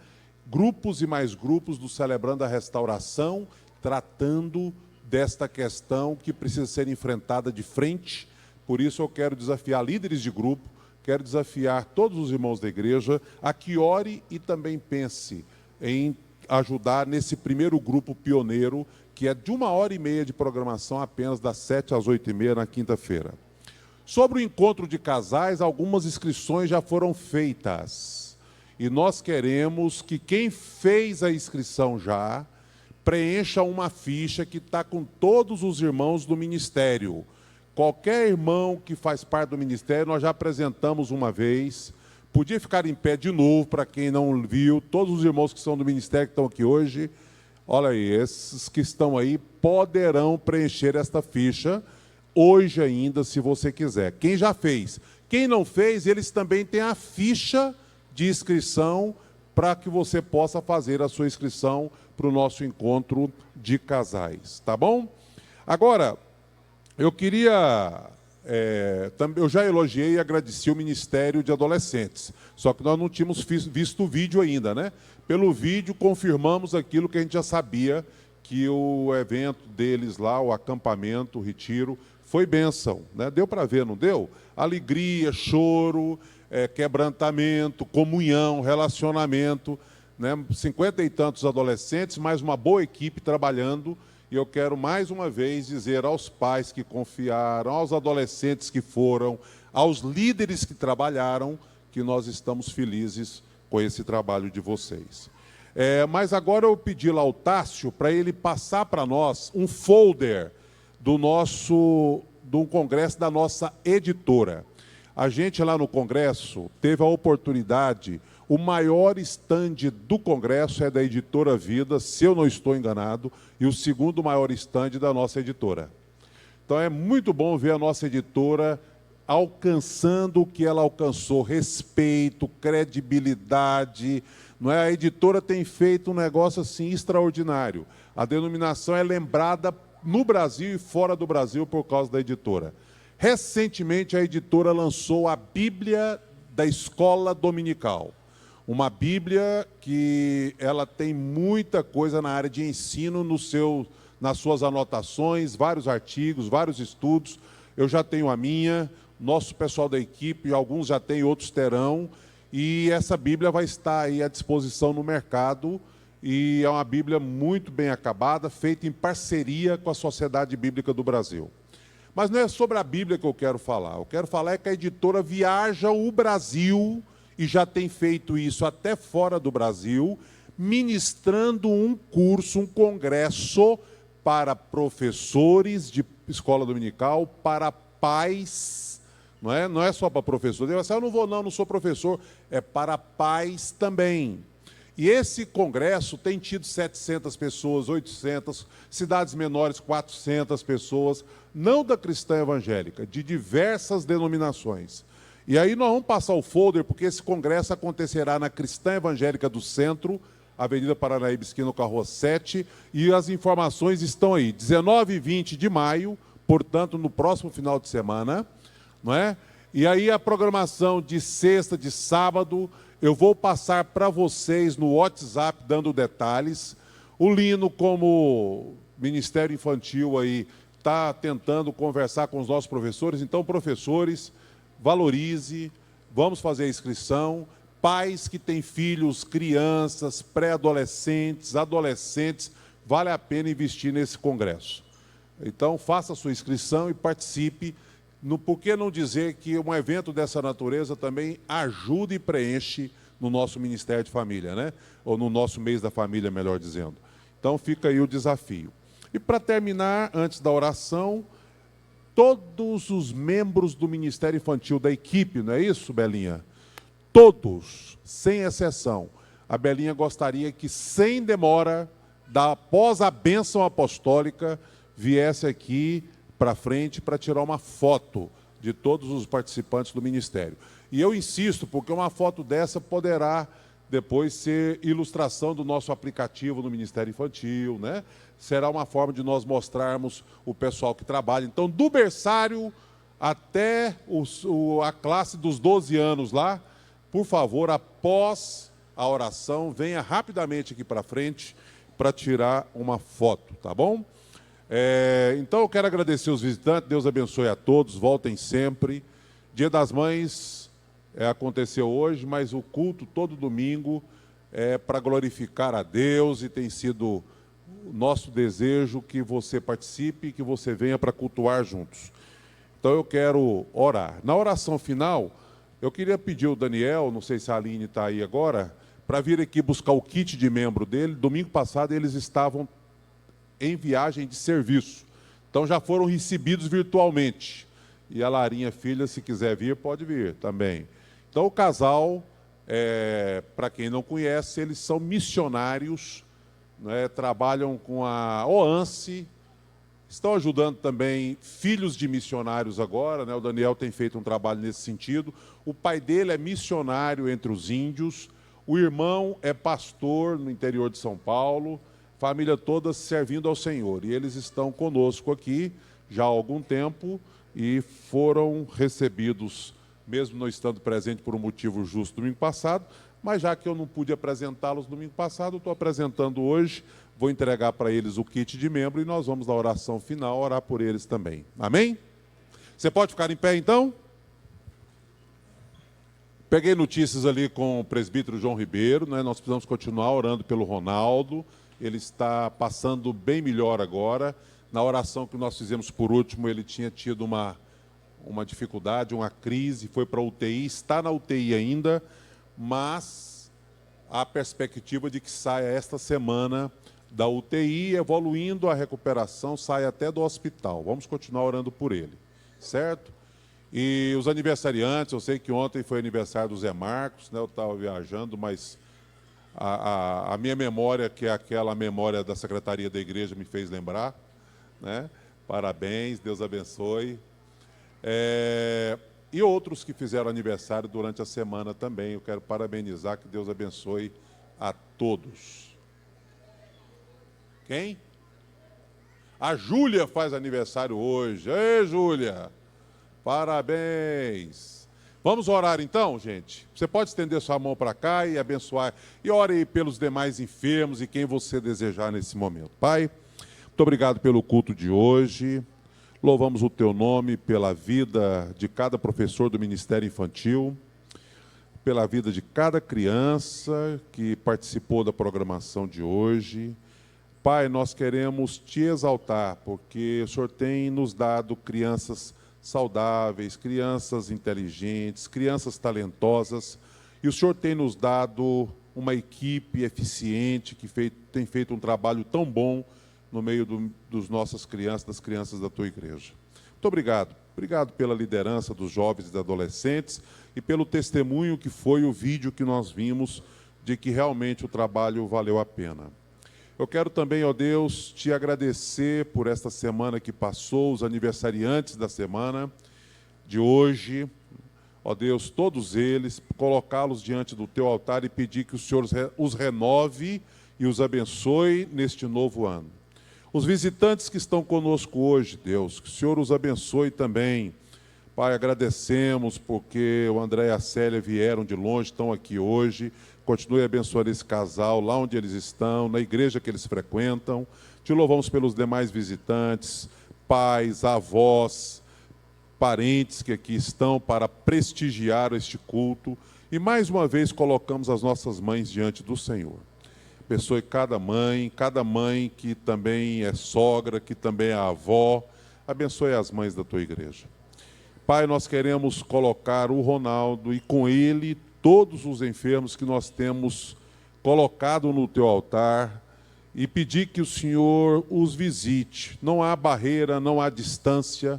Grupos e mais grupos do Celebrando a Restauração, tratando desta questão que precisa ser enfrentada de frente. Por isso eu quero desafiar líderes de grupo, quero desafiar todos os irmãos da igreja a que ore e também pense em ajudar nesse primeiro grupo pioneiro, que é de 1h30 de programação, apenas das 7 às 8h30 na quinta-feira. Sobre o encontro de casais, algumas inscrições já foram feitas. E nós queremos que quem fez a inscrição já preencha uma ficha que está com todos os irmãos do ministério. Qualquer irmão que faz parte do ministério, nós já apresentamos uma vez. Podia ficar em pé de novo, para quem não viu. Todos os irmãos que são do ministério, que estão aqui hoje, olha aí, esses que estão aí poderão preencher esta ficha hoje ainda, se você quiser. Quem já fez? Quem não fez, eles também têm a ficha de inscrição para que você possa fazer a sua inscrição para o nosso encontro de casais, tá bom? Agora, eu queria, eu já elogiei e agradeci o Ministério de Adolescentes, só que nós não tínhamos visto o vídeo ainda, né? Pelo vídeo, confirmamos aquilo que a gente já sabia, que o evento deles lá, o acampamento, o retiro, foi bênção, né? Deu para ver, não deu? Alegria, choro, quebrantamento, comunhão, relacionamento, né? 50 e tantos adolescentes, mais uma boa equipe trabalhando. E eu quero mais uma vez dizer aos pais que confiaram, aos adolescentes que foram, aos líderes que trabalharam, que nós estamos felizes com esse trabalho de vocês. Mas agora eu pedi lá ao Tássio para ele passar para nós um folder do congresso da nossa editora. A gente lá no congresso teve a oportunidade, o maior estande do congresso é da Editora Vida, se eu não estou enganado, e o segundo maior estande da nossa editora. Então é muito bom ver a nossa editora alcançando o que ela alcançou, respeito, credibilidade, não é? A editora tem feito um negócio assim extraordinário. A denominação é lembrada no Brasil e fora do Brasil por causa da editora. Recentemente a editora lançou a Bíblia da Escola Dominical. Uma Bíblia que ela tem muita coisa na área de ensino nas suas anotações, vários artigos, vários estudos. Eu já tenho a minha, nosso pessoal da equipe, alguns já têm, outros terão. E essa Bíblia vai estar aí à disposição no mercado. E é uma Bíblia muito bem acabada, feita em parceria com a Sociedade Bíblica do Brasil. Mas não é sobre a Bíblia que eu quero falar. Eu quero falar que a editora viaja o Brasil, e já tem feito isso até fora do Brasil, ministrando um curso, um congresso para professores de escola dominical, para pais, não é só para professores. Eu não vou não sou professor, é para pais também. E esse congresso tem tido 700 pessoas, 800, cidades menores 400 pessoas, não da cristã evangélica, de diversas denominações. E aí nós vamos passar o folder, porque esse congresso acontecerá na Cristã Evangélica do Centro, Avenida Paranaíba, esquina Carroa 7, e as informações estão aí, 19 e 20 de maio, portanto, no próximo final de semana, não é? E aí a programação de sexta, de sábado, eu vou passar para vocês no WhatsApp, dando detalhes. O Lino, como Ministério Infantil aí está tentando conversar com os nossos professores. Então, professores, valorize, vamos fazer a inscrição. Pais que têm filhos, crianças, pré-adolescentes, adolescentes, vale a pena investir nesse congresso. Então, faça a sua inscrição e participe. Por que não dizer que um evento dessa natureza também ajuda e preenche no nosso Ministério de Família, né? Ou no nosso mês da família, melhor dizendo. Então, fica aí o desafio. E para terminar, antes da oração, todos os membros do Ministério Infantil da equipe, não é isso, Belinha? Todos, sem exceção. A Belinha gostaria que, sem demora, após a bênção apostólica, viesse aqui para frente para tirar uma foto de todos os participantes do Ministério. E eu insisto, porque uma foto dessa poderá depois ser ilustração do nosso aplicativo no Ministério Infantil, né? Será uma forma de nós mostrarmos o pessoal que trabalha. Então, do berçário até a classe dos 12 anos lá, por favor, após a oração, venha rapidamente aqui para frente para tirar uma foto, tá bom? Então, eu quero agradecer os visitantes, Deus abençoe a todos, voltem sempre. Dia das Mães aconteceu hoje, mas o culto todo domingo é para glorificar a Deus e tem sido o nosso desejo que você participe, que você venha para cultuar juntos. Então, eu quero orar. Na oração final, eu queria pedir ao Daniel, não sei se a Aline está aí agora, para vir aqui buscar o kit de membro dele. Domingo passado eles estavam em viagem de serviço. Então já foram recebidos virtualmente. E a Larinha, filha, se quiser vir, pode vir também. Então o casal, para quem não conhece, eles são missionários, né, trabalham com a OANSE, estão ajudando também filhos de missionários agora, né? O Daniel tem feito um trabalho nesse sentido. O pai dele é missionário entre os índios, o irmão é pastor no interior de São Paulo, família toda servindo ao Senhor. E eles estão conosco aqui já há algum tempo e foram recebidos, mesmo não estando presente por um motivo justo domingo passado, mas já que eu não pude apresentá-los domingo passado, eu estou apresentando hoje. Vou entregar para eles o kit de membro e nós vamos na oração final orar por eles também. Amém? Você pode ficar em pé, então? Peguei notícias ali com o presbítero João Ribeiro, né? Nós precisamos continuar orando pelo Ronaldo. Ele está passando bem melhor agora. Na oração que nós fizemos por último, ele tinha tido uma dificuldade, uma crise, foi para a UTI, está na UTI ainda, mas há perspectiva de que saia esta semana da UTI, evoluindo a recuperação, sai até do hospital. Vamos continuar orando por ele, certo? E os aniversariantes, eu sei que ontem foi aniversário do Zé Marcos, né? Eu estava viajando, mas a minha memória, que é aquela memória da secretaria da igreja, me fez lembrar, né? Parabéns, Deus abençoe. E outros que fizeram aniversário durante a semana também, eu quero parabenizar, que Deus abençoe a todos. Quem? A Júlia faz aniversário hoje. Ei, Júlia! Parabéns! Vamos orar então, gente? Você pode estender sua mão para cá e abençoar. E ore pelos demais enfermos e quem você desejar nesse momento. Pai, muito obrigado pelo culto de hoje. Louvamos o teu nome pela vida de cada professor do Ministério Infantil, pela vida de cada criança que participou da programação de hoje. Pai, nós queremos te exaltar, porque o Senhor tem nos dado crianças saudáveis, crianças inteligentes, crianças talentosas, e o Senhor tem nos dado uma equipe eficiente que tem feito um trabalho tão bom no meio dos nossas crianças, das crianças da tua igreja. Muito obrigado. Obrigado pela liderança dos jovens e dos adolescentes e pelo testemunho que foi o vídeo que nós vimos de que realmente o trabalho valeu a pena. Eu quero também, ó Deus, te agradecer por esta semana que passou, os aniversariantes da semana de hoje. Ó Deus, todos eles, colocá-los diante do teu altar e pedir que o Senhor os renove e os abençoe neste novo ano. Os visitantes que estão conosco hoje, Deus, que o Senhor os abençoe também. Pai, agradecemos porque o André e a Célia vieram de longe, estão aqui hoje. continue abençoando esse casal lá onde eles estão, na igreja que eles frequentam. Te louvamos pelos demais visitantes, pais, avós, parentes que aqui estão para prestigiar este culto. E mais uma vez colocamos as nossas mães diante do Senhor. Abençoe cada mãe que também é sogra, que também é avó. Abençoe as mães da tua igreja. Pai, nós queremos colocar o Ronaldo e com ele todos os enfermos que nós temos colocado no teu altar e pedir que o Senhor os visite. Não há barreira, não há distância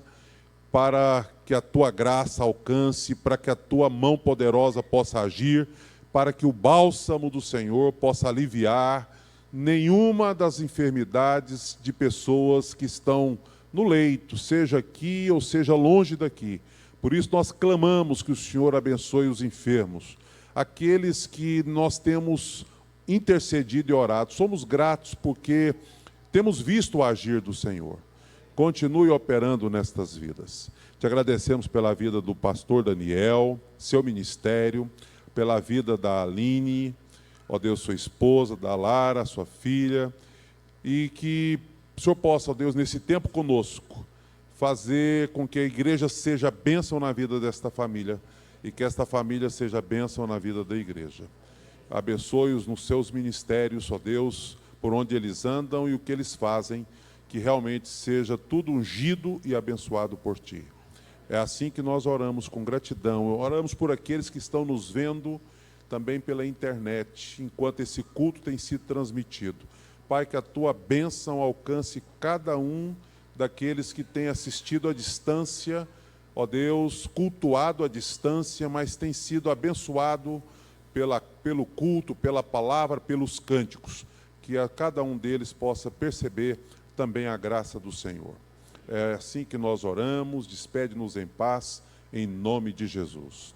para que a tua graça alcance, para que a tua mão poderosa possa agir, para que o bálsamo do Senhor possa aliviar nenhuma das enfermidades de pessoas que estão no leito, seja aqui ou seja longe daqui. Por isso nós clamamos que o Senhor abençoe os enfermos, aqueles que nós temos intercedido e orado. Somos gratos porque temos visto o agir do Senhor. Continue operando nestas vidas. Te agradecemos pela vida do pastor Daniel, seu ministério, pela vida da Aline, ó Deus, sua esposa, da Lara, sua filha, e que o Senhor possa, ó Deus, nesse tempo conosco, fazer com que a igreja seja bênção na vida desta família e que esta família seja bênção na vida da igreja. Abençoe-os nos seus ministérios, ó Deus, por onde eles andam e o que eles fazem, que realmente seja tudo ungido e abençoado por Ti. É assim que nós oramos com gratidão. Oramos por aqueles que estão nos vendo também pela internet, enquanto esse culto tem sido transmitido. Pai, que a Tua bênção alcance cada um daqueles que têm assistido à distância, ó Deus, cultuado à distância, mas tem sido abençoado pelo culto, pela palavra, pelos cânticos. Que a cada um deles possa perceber também a graça do Senhor. É assim que nós oramos, despede-nos em paz, em nome de Jesus.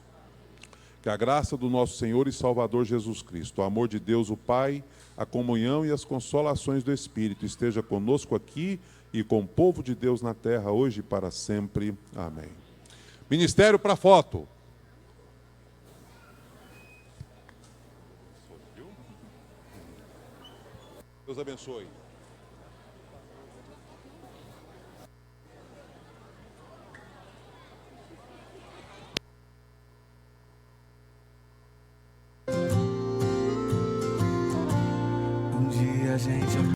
Que a graça do nosso Senhor e Salvador Jesus Cristo, o amor de Deus o Pai, a comunhão e as consolações do Espírito esteja conosco aqui e com o povo de Deus na terra, hoje e para sempre. Amém. Ministério para foto. Deus abençoe.